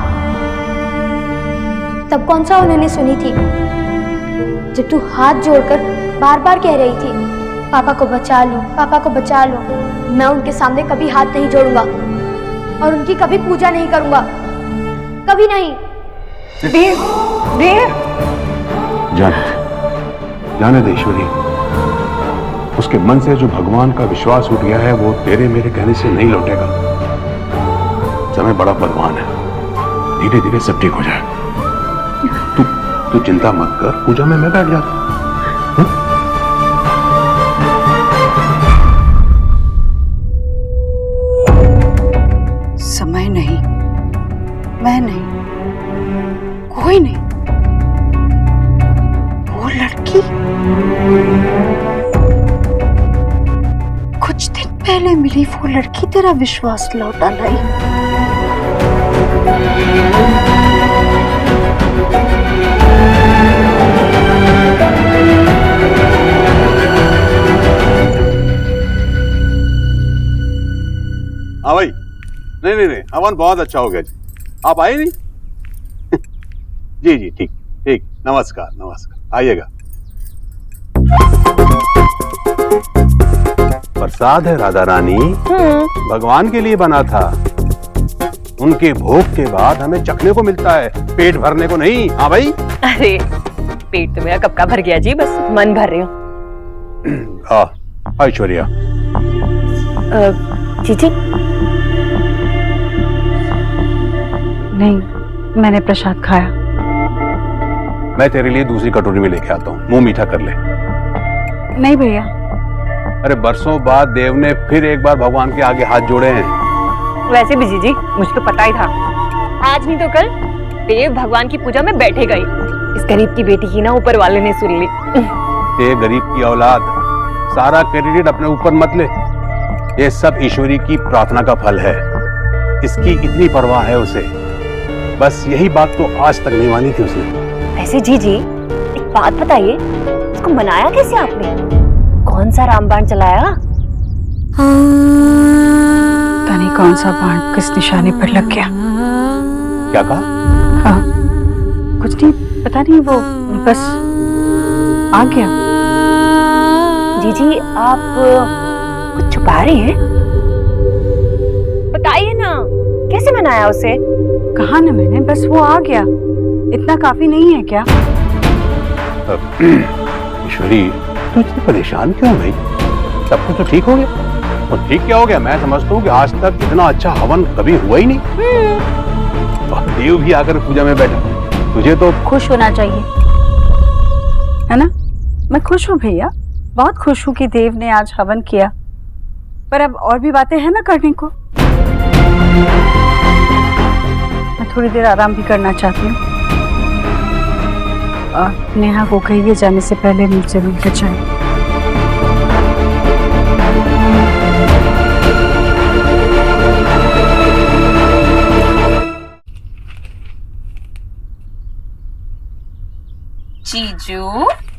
तब कौन सा उन्होंने सुनी थी जब तू हाथ जोड़कर बार बार कह रही थी पापा को बचा लो, पापा को बचा लो। मैं उनके सामने कभी हाथ नहीं जोड़ूंगा और उनकी कभी पूजा नहीं करूंगा, कभी नहीं। देव, देव। जाने दे ईश्वरी, उसके मन से जो भगवान का विश्वास उठ गया है वो तेरे मेरे कहने से नहीं लौटेगा। समय बड़ा बलवान है, धीरे धीरे सब ठीक हो जाएगा। तू चिंता मत कर, पूजा में मैं बैठ जाता। समय नहीं, मैं नहीं, कोई नहीं। वो लड़की कुछ दिन पहले मिली, वो लड़की तेरा विश्वास लौटा लाई। हाँ भाई, नहीं, हवन बहुत अच्छा हो गया जी। आप आए नहीं? जी जी, ठीक ठीक, नमस्कार, आइएगा। प्रसाद है राधा रानी, भगवान के लिए बना था। उनके भोग के बाद हमें चखने को मिलता है, पेट भरने को नहीं। हाँ भाई। अरे पेट तो मेरा कब का भर गया जी, बस मन भर रही हूँ। ऐश्वर्या। जीजी नहीं, मैंने प्रसाद खाया। मैं तेरे लिए दूसरी कटोरी में लेके आता हूँ, मुंह मीठा कर ले। नहीं भैया। अरे बरसों बाद देव ने फिर एक बार भगवान के आगे हाथ जोड़े हैं। वैसे भी जीजी मुझे तो पता ही था, आज नहीं तो कल देव भगवान की पूजा में बैठेगा ही। इस गरीब की बेटी की ना ऊपर वाले ने सुन ली। देव गरीब की औलाद, सारा क्रेडिट अपने ऊपर मत ले। ये सब ईश्वरी की प्रार्थना का फल है। इसकी इतनी परवाह है उसे, बस यही बात तो आज तक नहीं मानी थी उसने। वैसे जीजी एक बात बताइए, उसको मनाया कैसे आपने? कौन सा रामबाण चलाया? पता नहीं कौन सा बाण किस निशाने पर लग गया। क्या कहा? हाँ, कुछ नहीं, पता नहीं, वो बस आ गया। जीजी आप कुछ छुपा रहे हैं? बताइए ना, कैसे मनाया उसे? कहा ना मैंने, बस वो आ गया, इतना काफी नहीं है क्या? ईश्वरी, तू इतनी परेशान क्यों है भाई? सब कुछ तो ठीक हो गया। और ठीक क्या हो गया? मैं समझता हूँ कि आज तक इतना अच्छा हवन कभी हुआ ही नहीं। और देव भी आकर पूजा में बैठा, तुझे तो खुश होना चाहिए, है ना? मैं खुश हूँ भैया, बहुत खुश हूँ कि देव ने आज हवन किया, पर अब और भी बातें हैं ना करने को। मैं थोड़ी देर आराम भी करना चाहती हूँ। और नेहा को कहिए जाने से पहले मुझसे मिलकर जाए। जीजू,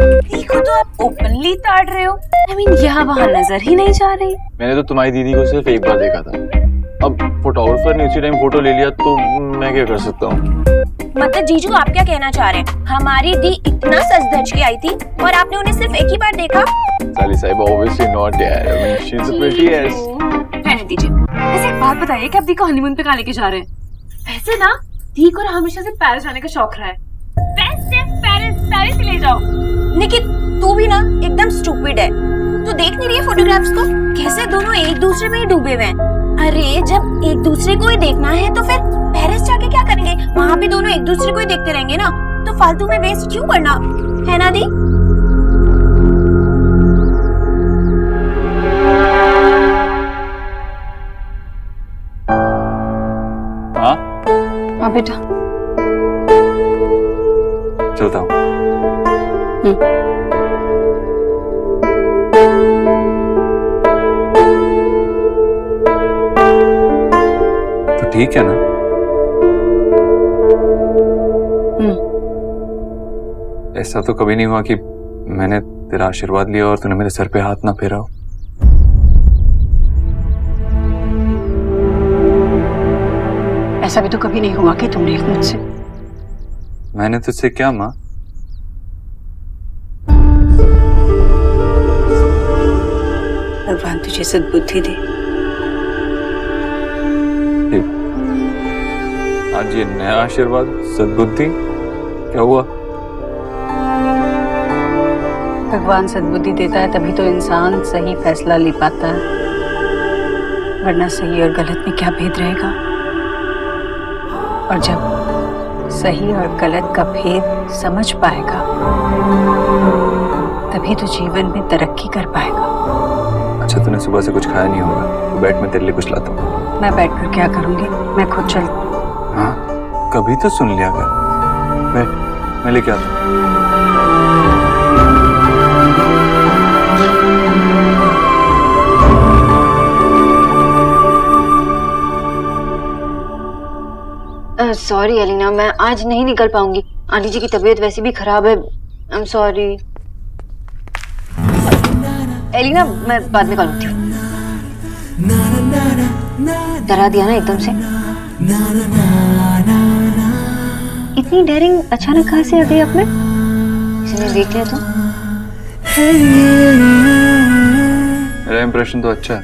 देखो तो आप ओपनली ताड़ रहे हो। I mean, यहाँ वहाँ नजर ही नहीं जा रही। मैंने तो तुम्हारी दीदी को सिर्फ एक बार देखा था। अब फोटोग्राफर ने उसी टाइम फोटो ले लिया तो मैं क्या कर सकता हूँ? मतलब जीजू आप क्या कहना चाह रहे हैं? हमारी दी इतना सज धज के आई थी और आपने उन्हें सिर्फ एक ही बार देखा? साली साहिबा obviously not यार, I mean, she's a pretty ass. रहने दीजिए। वैसे एक बात बताइए कि आप दी को हनीमून पे कहाँ लेके जा रहे हैं? वैसे ना दी को हमेशा से पेरिस जाने का शौक रहा है। बेस्ट है पेरिस ही ले जाओ। निकी तू भी ना एकदम स्टूपिड है। तू देख नहीं रही है फोटोग्राफ्स को, कैसे दोनों एक दूसरे में ही डूबे हुए हैं। अरे जब एक दूसरे को ही देखना है तो फिर पेरिस जाके क्या करेंगे? वहाँ भी दोनों एक दूसरे को ही देखते रहेंगे ना, तो फालतू में वेस्ट क्यों करना, है ना दी? हाँ हाँ बेटा। चलता हूँ। तो ठीक है ना? ऐसा तो कभी नहीं हुआ कि मैंने तेरा आशीर्वाद लिया और तूने मेरे सर पे हाथ ना फेरा हो। ऐसा भी तो कभी नहीं हुआ कि तुमने मुझसे। मैंने तुझसे क्या माँ? भगवान तुझे सद्बुद्धि दे। आज ये नया आशीर्वाद, सद्बुद्धि, क्या हुआ? भगवान सद्बुद्धि देता है तभी तो इंसान सही फैसला ले पाता है, वरना सही और गलत में क्या भेद रहेगा। और जब सही और गलत का भेद समझ पाएगा तभी तो जीवन में तरक्की कर पाएगा। अच्छा तूने सुबह से कुछ खाया नहीं होगा, तो बैठ मैं तेरे लिए कुछ लाता हूँ। मैं बैठकर क्या करूंगी, मैं खुद चल। हाँ कभी तो सुन लिया कर। बैठ मैं लेके आता हूँ। सॉरी एलिना, मैं आज नहीं निकल पाऊंगी। आंटी जी की तबीयत वैसे भी खराब है। आई एम सॉरी एलिना, मैं बाद में कॉल करती हूँ। डरा दिया ना एकदम से। इतनी डेयरिंग अचानक कहाँ से आ गई आप में? किसी ने देख लिया तो? मेरा इंप्रेशन तो अच्छा है।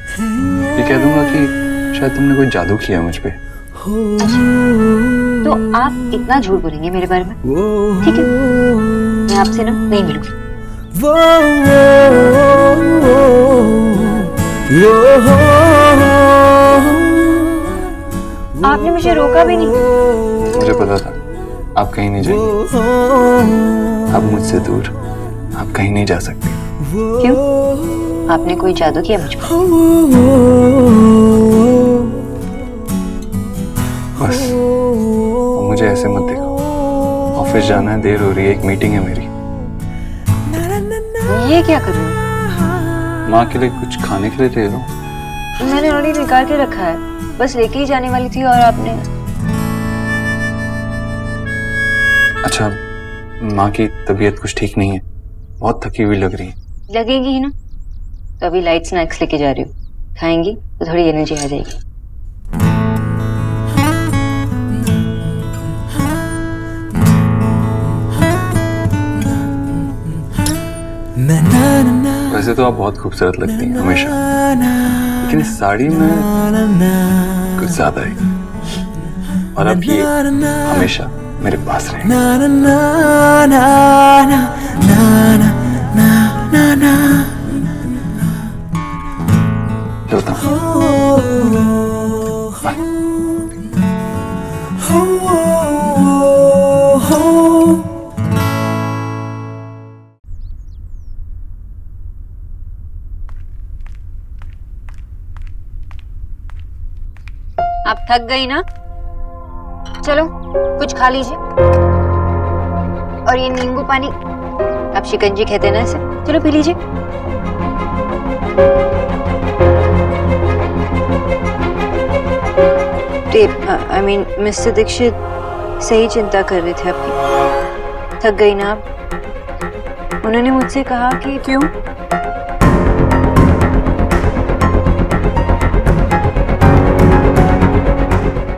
ये कह दूंगा कि शायद तुमने कोई जादू किया मुझ पे। अच्छा, तो आप इतना झूठ बोलेंगे मेरे बारे में? ठीक है, मैं आपसे ना नहीं मिलूंगी। आपने मुझे रोका भी नहीं। मुझे पता था आप कहीं नहीं जाएंगे। आप मुझसे दूर, आप कहीं नहीं जा सकते। क्यों? आपने कोई जादू किया मुझ पर? बस मुझे ऐसे मत देखो। ऑफिस जाना है, देर हो रही है, एक मीटिंग है मेरी। ये क्या कर रहे हो? माँ के लिए कुछ खाने के लिए ले लो। मैंने ऑलरेडी निकाल के रखा है, बस लेके ही जाने वाली थी और आपने। अच्छा माँ की तबीयत कुछ ठीक नहीं है, बहुत थकी हुई लग रही है। लगेगी ही ना, तो अभी लाइट स्नैक्स लेके जा रही हूँ, खाएंगी तो थोड़ी एनर्जी आ जाएगी। वैसे तो आप बहुत खूबसूरत लगती हैं हमेशा, लेकिन इस साड़ी में कुछ ज्यादा है। और अब ये हमेशा मेरे पास रहे। चलता हूँ। आप थक गई ना, चलो कुछ खा लीजिए। और ये नींबू पानी, आप शिकंजी कहते हैं ना इसे, चलो पी लीजिए। आई मीन मिस्टर दीक्षित सही चिंता कर रहे थे आपकी। थक गई ना आप? उन्होंने मुझसे कहा कि क्यों?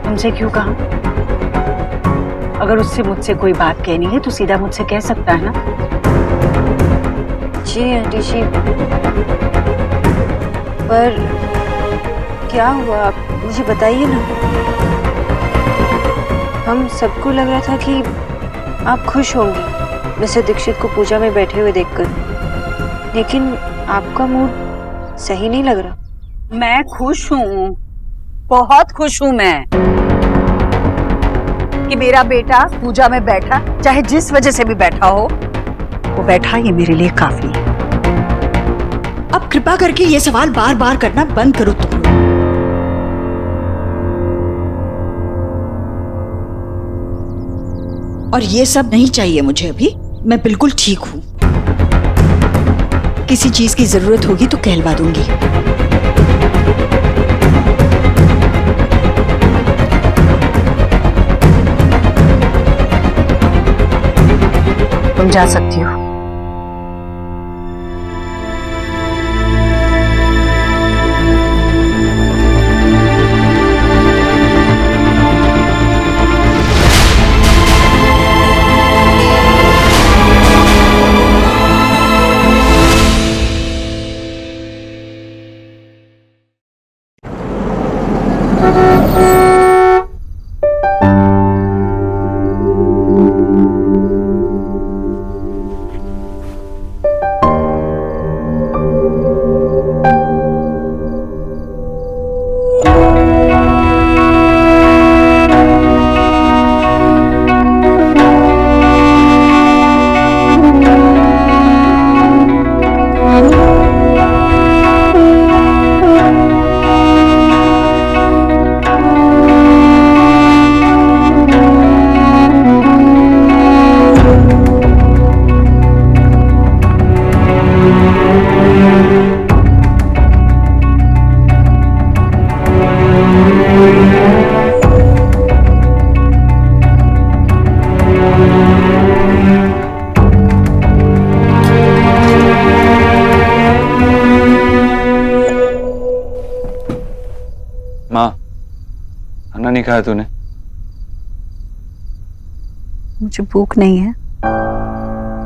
तुमसे क्यों कहा? अगर उससे मुझसे कोई बात कहनी है तो सीधा मुझसे कह सकता है ना। जी आंटी जी, पर क्या हुआ, आप मुझे बताइए ना। हम सबको लग रहा था कि आप खुश होंगी मिस्टर दीक्षित को पूजा में बैठे हुए देखकर, लेकिन आपका मूड सही नहीं लग रहा। मैं खुश हूँ, बहुत खुश हूँ मैं कि मेरा बेटा पूजा में बैठा, चाहे जिस वजह से भी बैठा हो, वो बैठा ये मेरे लिए काफी है। अब कृपा करके ये सवाल बार बार करना बंद करो तुम। और ये सब नहीं चाहिए मुझे अभी, मैं बिल्कुल ठीक हूं। किसी चीज की जरूरत होगी तो कहलवा दूंगी। तुम जा सकती हो। खाना नहीं खाया तूने? मुझे भूख नहीं है।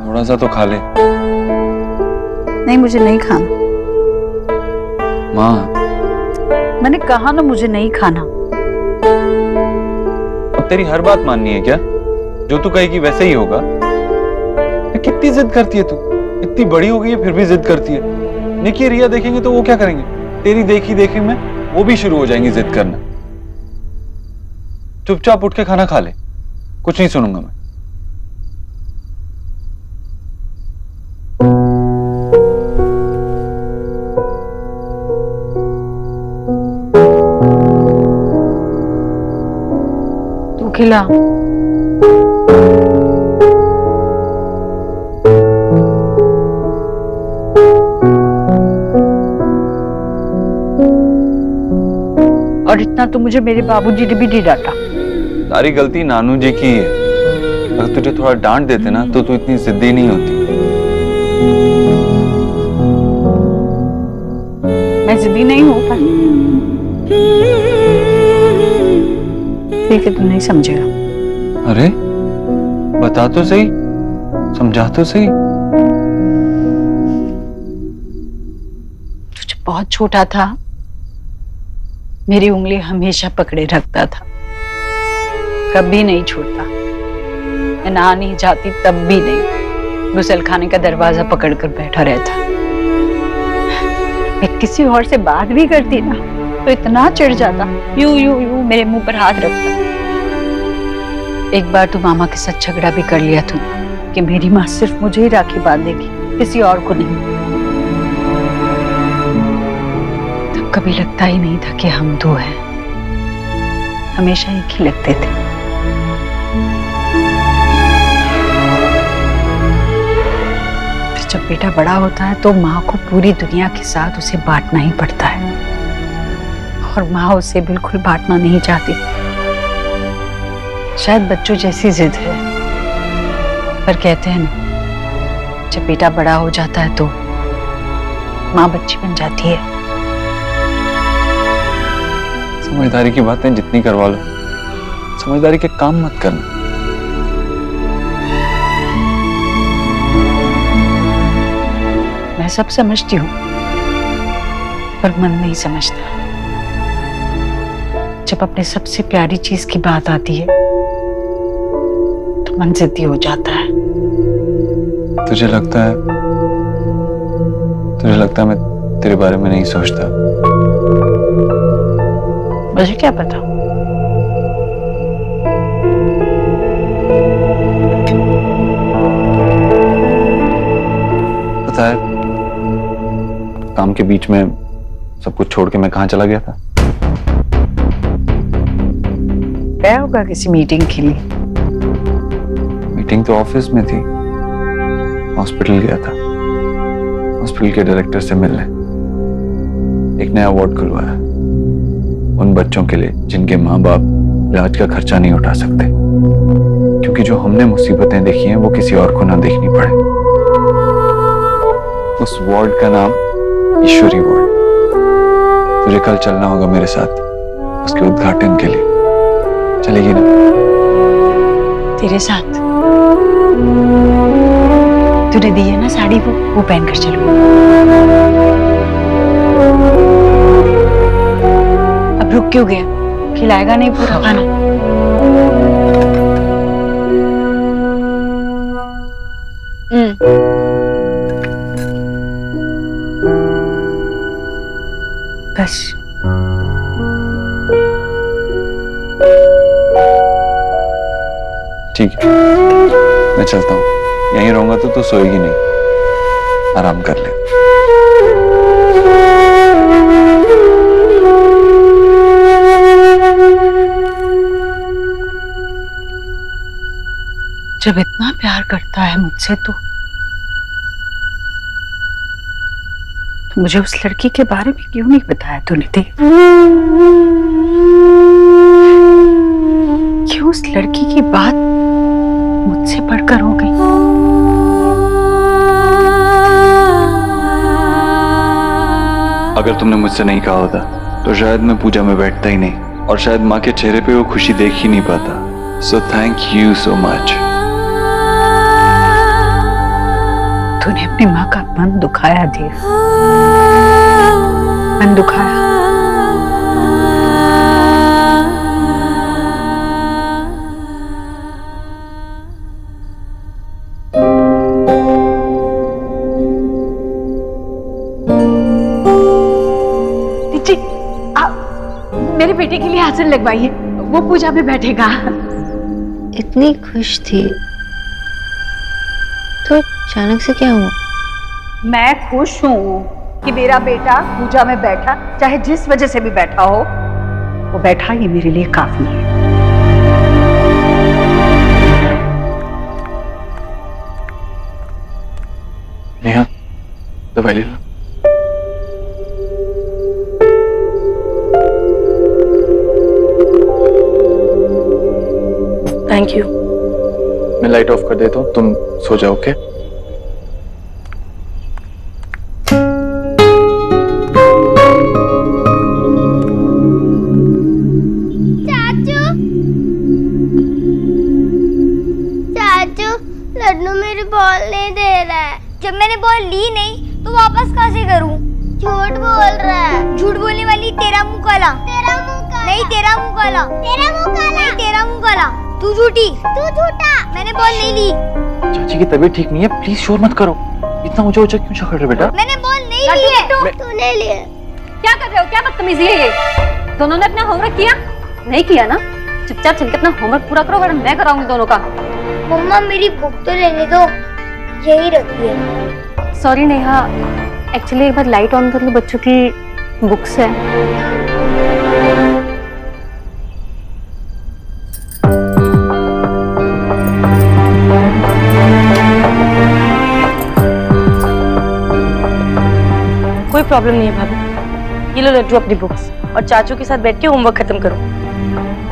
थोड़ा सा तो खा ले। नहीं, मुझे नहीं खाना। माँ, मैंने कहा ना मुझे नहीं खाना। अब तेरी हर बात माननी है क्या? जो तू कहेगी वैसे ही होगा? कितनी जिद करती है तू? इतनी बड़ी हो गई है फिर भी जिद करती है। निकी रिया देखेंगे तो वो क्या करेंगे? तेरी देखी देखी में वो भी शुरू हो जाएंगी जिद करना। चुपचाप उठ के खाना खा ले, कुछ नहीं सुनूंगा मैं। तू खिला। और इतना तो मुझे मेरे बाबूजी ने भी नहीं डांटा। सारी गलती नानू जी की है। अगर तुझे थोड़ा डांट देते ना तो तू इतनी जिद्दी नहीं होती। मैं जिद्दी नहीं हूं पर ठीक है, तू नहीं समझेगा। अरे बता तो सही, समझा तो सही। तुझे बहुत छोटा था, मेरी उंगली हमेशा पकड़े रखता था, कभी नहीं छोड़ता। मैं नहाने जाती तब भी नहीं, गुसलखाने का दरवाजा पकड़कर बैठा रहता। मैं किसी और से बात भी करती ना तो इतना चिढ़ जाता, यूं यूं यूं मेरे मुंह पर हाथ रखता। एक बार तो मामा के साथ झगड़ा भी कर लिया तूने कि मेरी माँ सिर्फ मुझे ही राखी बांधेगी, किसी और को नहीं। तब कभी लगता ही नहीं था कि हम दो हैं, हमेशा एक ही लगते थे। फिर जब बेटा बड़ा होता है तो माँ को पूरी दुनिया के साथ उसे बांटना ही पड़ता है, और माँ उसे बिल्कुल बांटना नहीं चाहती। शायद बच्चों जैसी जिद है, पर कहते हैं ना, जब बेटा बड़ा हो जाता है तो माँ बच्ची बन जाती है। समझदारी की बातें जितनी करवा लो, समझदारी के काम मत करना। मैं सब समझती हूँ, पर मन नहीं समझता। जब अपने सबसे प्यारी चीज की बात आती है तो मन जिद्दी हो जाता है। तुझे लगता है मैं तेरे बारे में नहीं सोचता? मुझे क्या पता। पता है, काम के बीच में सब कुछ छोड़ के मैं कहाँ चला गया था? गया होगा किसी मीटिंग के लिए। मीटिंग तो ऑफिस में थी, हॉस्पिटल गया था, हॉस्पिटल के डायरेक्टर से मिलने। एक नया वार्ड खुलवाया उन बच्चों के लिए जिनके माँ बाप इलाज का खर्चा नहीं उठा सकते, क्योंकि जो हमने मुसीबतें देखी हैं वो किसी और को ना देखनी पड़े। उस वार्ड का नाम ईश्वरी वार्ड। तुझे कल चलना होगा मेरे साथ उसके उद्घाटन के लिए। चलेगी ना? तेरे साथ? तूने दी है ना साड़ी, वो पहनकर चलो। अब रुक क्यों गया? खिलाएगा नहीं पूरा खाना? बस। ठीक है, मैं चलता हूँ। यहीं रहूंगा तो सोएगी नहीं, आराम कर ले। जब इतना प्यार करता है मुझसे तो मुझे उस लड़की के बारे में क्यों नहीं बताया तूने? क्यों उस लड़की की बात मुझसे बढ़कर हो गई? अगर तुमने मुझसे नहीं कहा होता तो शायद मैं पूजा में बैठता ही नहीं, और शायद माँ के चेहरे पे वो खुशी देख ही नहीं पाता। So thank you so much. तूने अपनी माँ का मन दुखाया देव, मन दुखाया। मेरे बेटे के लिए आसन लगवाइए, वो पूजा में बैठेगा। इतनी खुश थी तो अचानक से क्या हुआ? मैं खुश हूँ कि मेरा बेटा पूजा में बैठा, चाहे जिस वजह से भी बैठा हो, वो बैठा ये मेरे लिए काफी है। नेहा, दवाई ले लो। Thank you. मैं लाइट ऑफ कर देता हूँ, तुम सो जाओ। ओके? चाचू, लड्डू मेरी बॉल नहीं दे रहा है। जब मैंने बॉल ली नहीं तो वापस कहाँ से करूँ? झूठ बोल रहा है। झूठ बोलने वाली तेरा मुंह काला। तेरा मुंह काला। नहीं, तेरा मुंह काला। तेरा मुंह काला। नहीं, तेरा मुंह काला। तू झूठी। तू झूठा। मैंने बॉल नहीं ली। चाची की तबीयत ठीक नहीं है, प्लीज शोर मत करो। इतना ऊंचा ऊंचा क्यों चढ़ रहे बेटा? मैंने बॉल नहीं ली है। तूने लिए। क्या कर रहे हो? क्या बदतमीजी है ये? दोनों ने अपना होमवर्क किया? नहीं किया ना? चुपचाप चल के अपना होमवर्क पूरा करो, वरना मैं कराऊंगी दोनों का। मम्मा मेरी बुक तो लेने दो, यही रखी है। सॉरी नेहा, एक्चुअली एक बार लाइट ऑन कर लो, बच्चों की बुक्स है। कोई प्रॉब्लम नहीं है भाभी, ये लो लड्डू अपनी बुक्स, और चाचू के साथ बैठ के होमवर्क खत्म करो।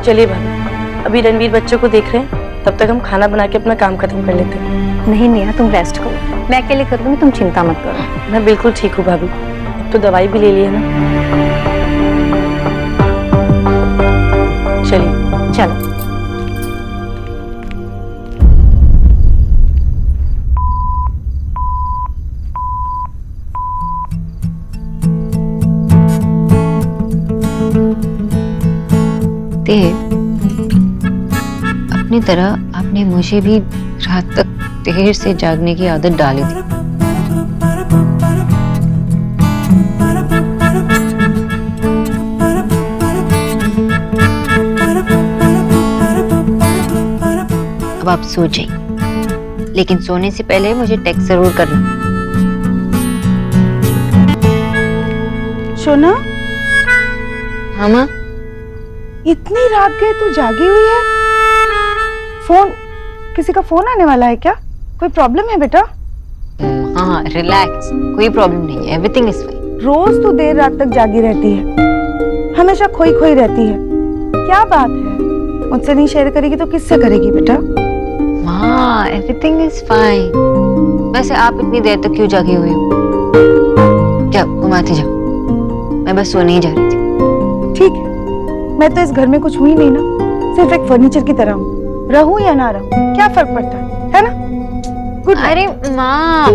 चलिए भाभी, अभी रणवीर बच्चों को देख रहे हैं, तब तक हम खाना बना के अपना काम खत्म कर लेते हैं। नहीं नेहा, तुम रेस्ट करो, मैं अकेले कर लूंगी, तुम चिंता मत करो। मैं बिल्कुल ठीक हूँ भाभी, अब तो दवाई भी ले ली है ना। चलिए। चलो। देव, अपनी तरह आपने मुझे भी रात तक देर से जागने की आदत डाली थी। अब आप सो जाइए, लेकिन सोने से पहले मुझे टेक्स्ट जरूर करना। सोना, हाँ माँ? इतनी रात गए तू जागी हुई है? फोन, किसी का फोन आने वाला है क्या? कोई प्रॉब्लम है बेटा? हाँ, रिलैक्स, कोई प्रॉब्लम नहीं है, एवरीथिंग इज फाइन। रोज तू देर रात तक जागी रहती है, हमेशा खोई खोई रहती है, क्या बात है? मुझसे नहीं शेयर करेगी तो किससे करेगी बेटा? माँ, एवरीथिंग इज फाइन। वैसे आप इतनी देर तक क्यों जागी हुई हो? जाओ, घुमाते जाओ, मैं बस सोने ही जा रही थी। ठीक है, मैं तो इस घर में कुछ हुई नहीं ना, सिर्फ एक फर्नीचर की तरह हूँ। रहूं या ना रहूं, क्या फर्क पड़ता है ना? गुड। अरे माँ,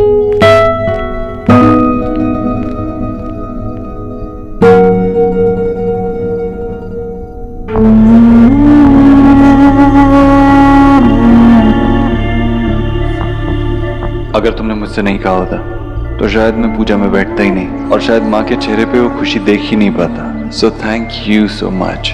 अगर तुमने मुझसे नहीं कहा होता तो शायद मैं पूजा में बैठता ही नहीं, और शायद माँ के चेहरे पे वो खुशी देख ही नहीं पाता। So thank you so much.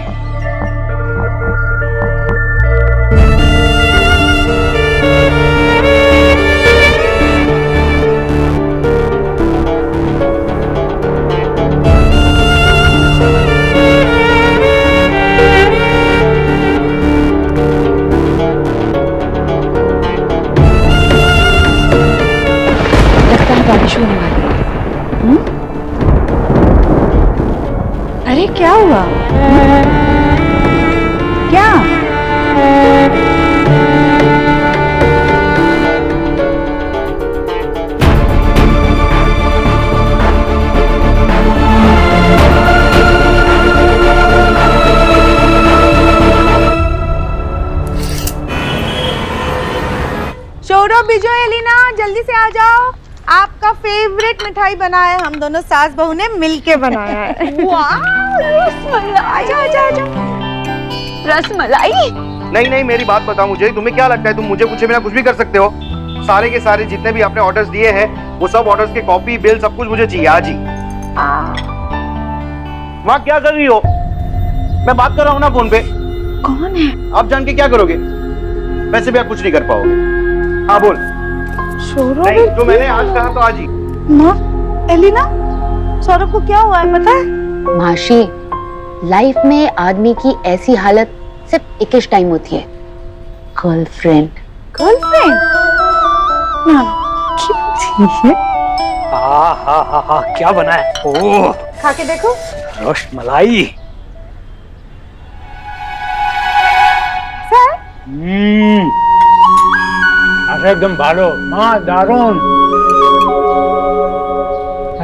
बारिश होने वाली है। अरे क्या हुआ? क्या? सौरभ, विजय, एलिना, जल्दी से आ जाओ। आपका फेवरेट मिठाई बनाया है, हम दोनों सास बहू ने मिलके बनाया है। वाह, रसमलाई। आजा आजा आजा। रसमलाई? नहीं नहीं, मेरी बात बताओ मुझे, तुम्हें क्या लगता है तुम मुझे पूछे बिना कुछ भी कर सकते हो? सारे के सारे जितने भी आपने ऑर्डर्स दिए हैं वो सब ऑर्डर्स के कॉपी, बिल, सब कुछ मुझे चाहिए आज ही। माँ क्या कर रही हो? मैं बात कर रहा हूँ ना फोन पे। कौन है? आप जान के क्या करोगे? वैसे भी आप कुछ नहीं कर पाओगे। हाँ बोल। नहीं, जो मैंने आज कहा तो आज ही। माँ, एलिना, सौरभ को क्या हुआ है पता है? माशी, लाइफ में आदमी की ऐसी हालत सिर्फ एक ही टाइम होती है, गर्लफ्रेंड। गर्लफ्रेंड? ना, हाँ, क्या बना है? ओह, खा के देखो। रसमलाई। सर? एकदम बालो, हाँ दारुण।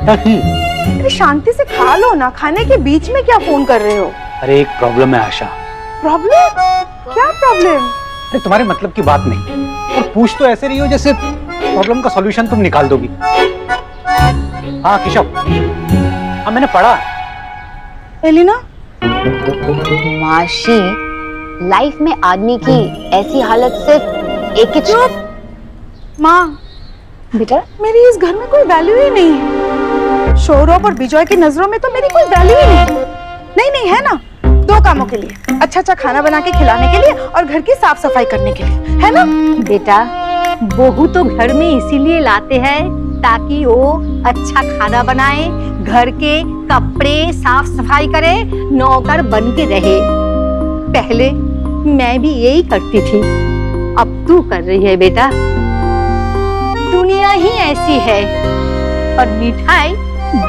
अरे शांति से खा लो ना, खाने के बीच में क्या फोन कर रहे हो? अरे एक प्रॉब्लम है आशा। प्रॉब्लम? क्या प्रॉब्लम? अरे तुम्हारे मतलब की बात नहीं, और पूछ तो ऐसे रही हो जैसे प्रॉब्लम का सॉल्यूशन तुम निकाल दोगी। हाँ केशव, हाँ मैंने पढ़ा। एलिना? माशी, लाइफ में आदमी की ऐसी हालत सिर्फ एक ही। चुप। माँ, बेटा मेरी इस घर में कोई वैल्यू ही नहीं है। सौरभ और विजय की नजरों में तो मेरी कोई वैल्यू ही नहीं। नहीं है ना, दो कामों के लिए, अच्छा अच्छा खाना बना के खिलाने के लिए और घर की साफ सफाई करने के लिए, है ना? बेटा, बहू तो घर में इसीलिए लाते हैं ताकि वो अच्छा खाना बनाए, घर के कपड़े साफ सफाई करे, नौकर बन के रहे। पहले मैं भी यही करती थी, अब तू कर रही है बेटा। दुनिया ही ऐसी है। और मिठाई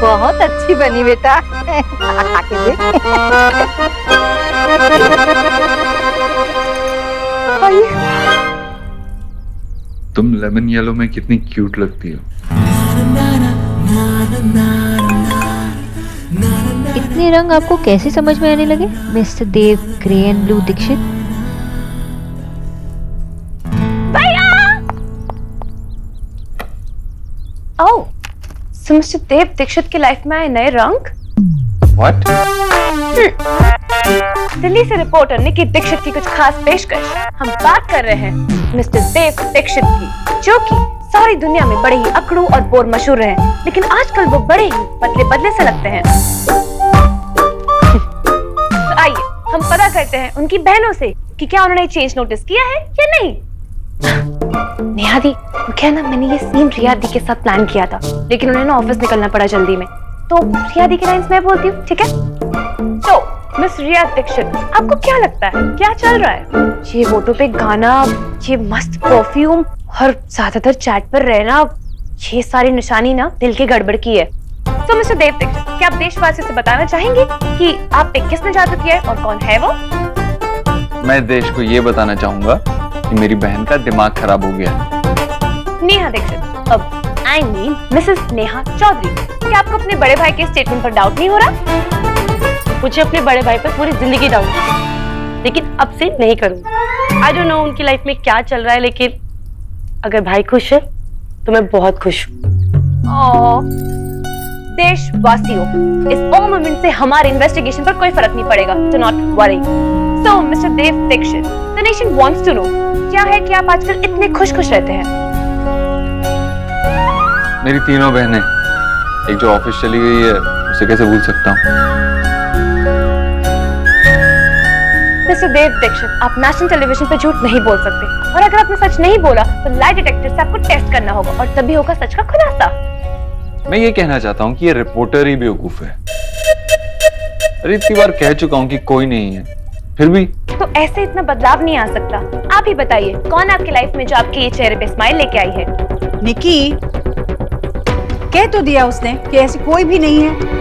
बहुत अच्छी बनी बेटा, खा के देख। तुम लेमन येलो में कितनी क्यूट लगती हो। इतने रंग आपको कैसे समझ में आने लगे mister Dev grey and blue Dixit? Oh, so mister Dev Dixit की लाइफ में आए नए रंग? What? दिल्ली से रिपोर्टर निकी दीक्षित की कुछ खास पेशकश। हम बात कर रहे हैं मिस्टर देव दीक्षित की, जो कि सारी दुनिया में बड़े ही अकड़ू और बोर मशहूर रहे, लेकिन आजकल वो बड़े ही पतले बदले से लगते हैं। तो आइए हम पता करते हैं उनकी बहनों से कि क्या उन्होंने चेंज नोटिस किया है या नहीं। नेहा दी, वो क्या ना, मैंने ये सीन रिया दी के साथ प्लान किया था, लेकिन उन्हें ना ऑफिस निकलना पड़ा जल्दी में, तो रिया दी की लाइंस मैं बोलती हूँ, ठीक है? तो मिस रिया दीक्षित, आपको क्या लगता है क्या चल रहा है? ये फोटो पे गाना, ये मस्त परफ्यूम और ज्यादातर चैट पर रहना, ये सारी निशानी ना दिल की गड़बड़ की है। तो मिस्टर देव दीक्षित, क्या आप देशवासियों से बताना चाहेंगे कि आप पे किसने जादू किया है और कौन है वो? मैं देश को ये बताना चाहूंगा कि मेरी बहन का दिमाग खराब हो गया है। नेहा दीक्षित, अब I mean Mrs Neha Chaudhary, क्या आपको अपने बड़े भाई के स्टेटमेंट पर डाउट नहीं हो रहा? मुझे अपने बड़े भाई पर पूरी जिंदगी डाउट है, लेकिन अब से नहीं करूंगी। आई डोंट नो उनकी लाइफ में क्या चल रहा है, लेकिन अगर भाई खुश है तो मैं बहुत खुश हूँ। देशवासियों, इस ऑल मोमेंट से हमारे इन्वेस्टिगेशन पर कोई फर्क नहीं पड़ेगा, तो not worry. So mister Dev Dikshit, the nation wants to know, क्या है कि आप आजकल इतने खुश खुश रहते हैं? मेरी तीनों बहनें, एक जो ऑफिस चली गई है उसे कैसे भूल सकता हूँ। मिस्टर देव दीक्षित, आप नेशनल टेलीविजन पे झूठ नहीं बोल सकते, और अगर आपने सच नहीं बोला तो लाई डिटेक्टर से आपको टेस्ट करना होगा, और तभी होगा सच का खुलासा। मैं ये कहना चाहता हूँ कि ये रिपोर्टर ही बेवकूफ है। अरे इतनी बार कह चुका हूँ कि कोई नहीं है, फिर भी। तो ऐसे इतना बदलाव नहीं आ सकता। आप ही बताइए, कौन आपकी लाइफ में जो आपके ये चेहरे पे स्माइल लेके आई है? निकी, कह तो दिया उसने कि ऐसी कोई भी नहीं है।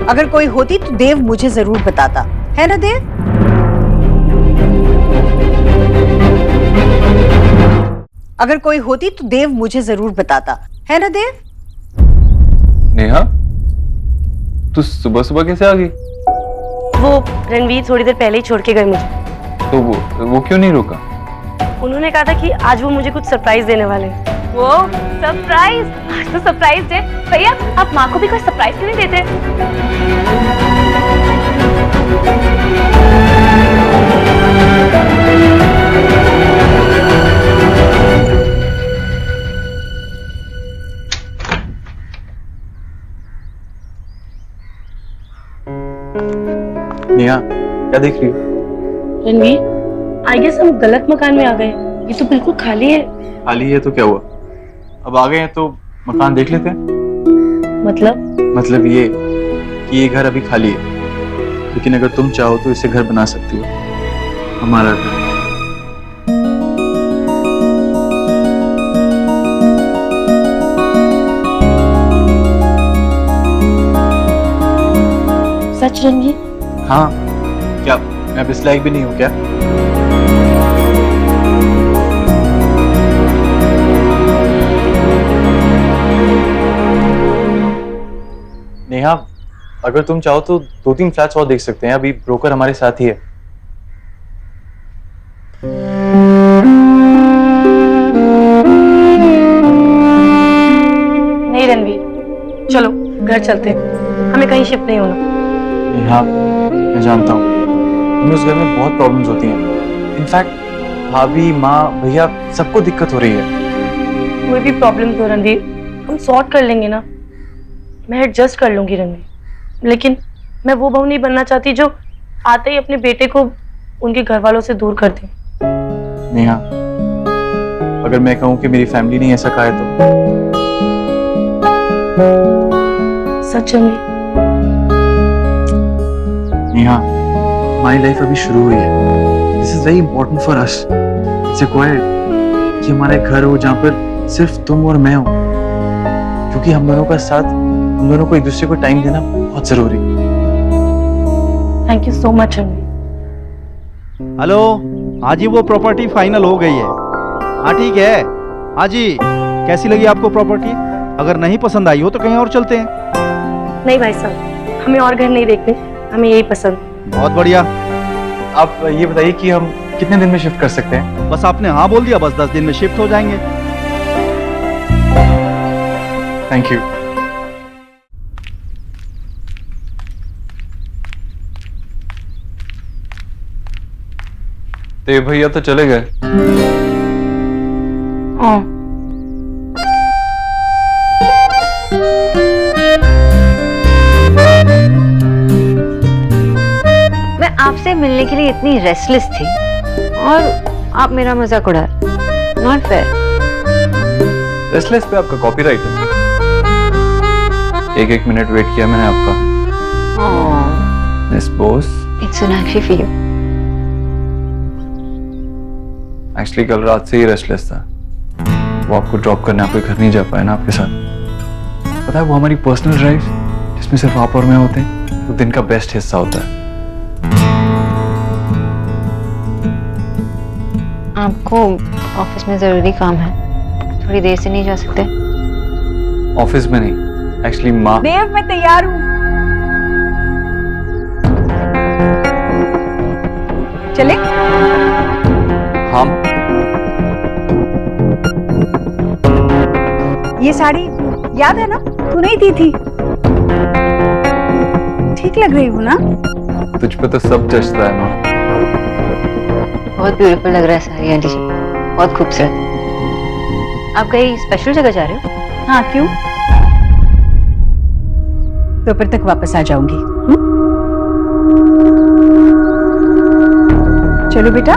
अगर कोई होती तो देव मुझे जरूर बताता, है ना देव? अगर कोई होती तो देव मुझे जरूर बताता, है ना देव? नेहा, तू सुबह सुबह कैसे आ गई? वो रणवीर थोड़ी देर पहले ही छोड़ के गए मुझे। तो वो क्यों नहीं रुका? उन्होंने कहा था कि आज वो मुझे कुछ सरप्राइज देने वाले हैं। वो सरप्राइज? आज तो सरप्राइज है भैया, आप माँ को भी कोई सरप्राइज क्यों नहीं देते? नेहा, क्या देख रही हो? रणवीर, आई गेस हम गलत मकान में आ गए। ये तो बिल्कुल खाली है। खाली है तो क्या हुआ? अब आ गए हैं तो मकान देख लेते हैं। मतलब ये कि ये घर अभी खाली है, लेकिन अगर तुम चाहो तो इसे घर बना सकती हो, हमारा घर। सच रणवीर? हाँ, क्या मैं अब इस लायक भी नहीं हूँ क्या? नेहा, अगर तुम चाहो तो 2-3 फ्लैट्स और देख सकते हैं, अभी ब्रोकर हमारे साथ ही है। नहीं रणवीर, चलो घर चलते हैं, हमें कहीं शिफ्ट नहीं होना। नेहा, मैं जानता हूँ तुम्हें उस घर में बहुत प्रॉब्लम्स होती हैं। इनफैक्ट भाभी, माँ, भैया सबको दिक्कत हो रही है। कोई भी प्रॉब्लम तो रणवीर हम सॉर्ट कर लेंगे ना, मैं एडजस्ट कर लूंगी रणवीर, लेकिन मैं वो बहू नहीं बनना चाहती जो आते ही अपने बेटे को उनके घर वालों से दूर कर दे। नेहा, अगर मैं कहूँ कि मेरी फैमिली ने ऐसा कहा है तो? सच रणवीर? नेहा, हमारी लाइफ अभी शुरू हुई है। This is very important for us. It's required कि हमारा एक घर हो जहाँ पर सिर्फ तुम और मैं हो, क्योंकि हम दोनों का साथ, हम दोनों को एक दूसरे को टाइम देना बहुत जरूरी है। Thank you so much Ranveer. Hello, हाँ जी, वो प्रॉपर्टी फाइनल हो गई है। हाँ ठीक है, हाँ जी, कैसी लगी आपको प्रॉपर्टी? अगर नहीं पसंद आई हो तो कहीं और चलते हैं। नहीं भाई साहब, हमें और घर नहीं देखने, हमें यही पसंद। बहुत बढ़िया। आप ये बताइए कि हम कितने दिन में शिफ्ट कर सकते हैं? बस आपने हाँ बोल दिया, बस 10 दिन में शिफ्ट हो जाएंगे। Thank you. देव भैया तो चले गए। मैं आपसे मिलने के लिए इतनी रेस्टलेस थी और आप मेरा मजाक उड़ा। Not fair. रेस्टलेस पे आपका कॉपीराइट है। एक मिनट वेट किया मैंने आपका। Miss Bose, it's Sonakshi for you. Actually कल रात से ही रेस्टलेस था। वो आपको ड्रॉप करने आपके घर नहीं जा पाया ना आपके साथ। पता है वो हमारी पर्सनल ड्राइव जिसमें सिर्फ आप और मैं होते हैं, वो दिन का बेस्ट हिस्सा होता है। आपको ऑफिस में जरूरी काम है, थोड़ी देर से नहीं जा सकते? ऑफिस में नहीं, एक्चुअली माँ। देव मैं तैयार हूँ। चले? हाँ। ये साड़ी याद है ना, तूने ही दी थी। ठीक लग रही हूँ ना? तुझ पे तो सब जचता है माँ। बहुत ब्यूटीफुल लग रहा है साड़ी आंटी जी, बहुत खूबसूरत। आप कहीं स्पेशल जगह जा रहे हो? हाँ, क्यों? दोपहर तक वापस आ जाऊंगी। चलो बेटा।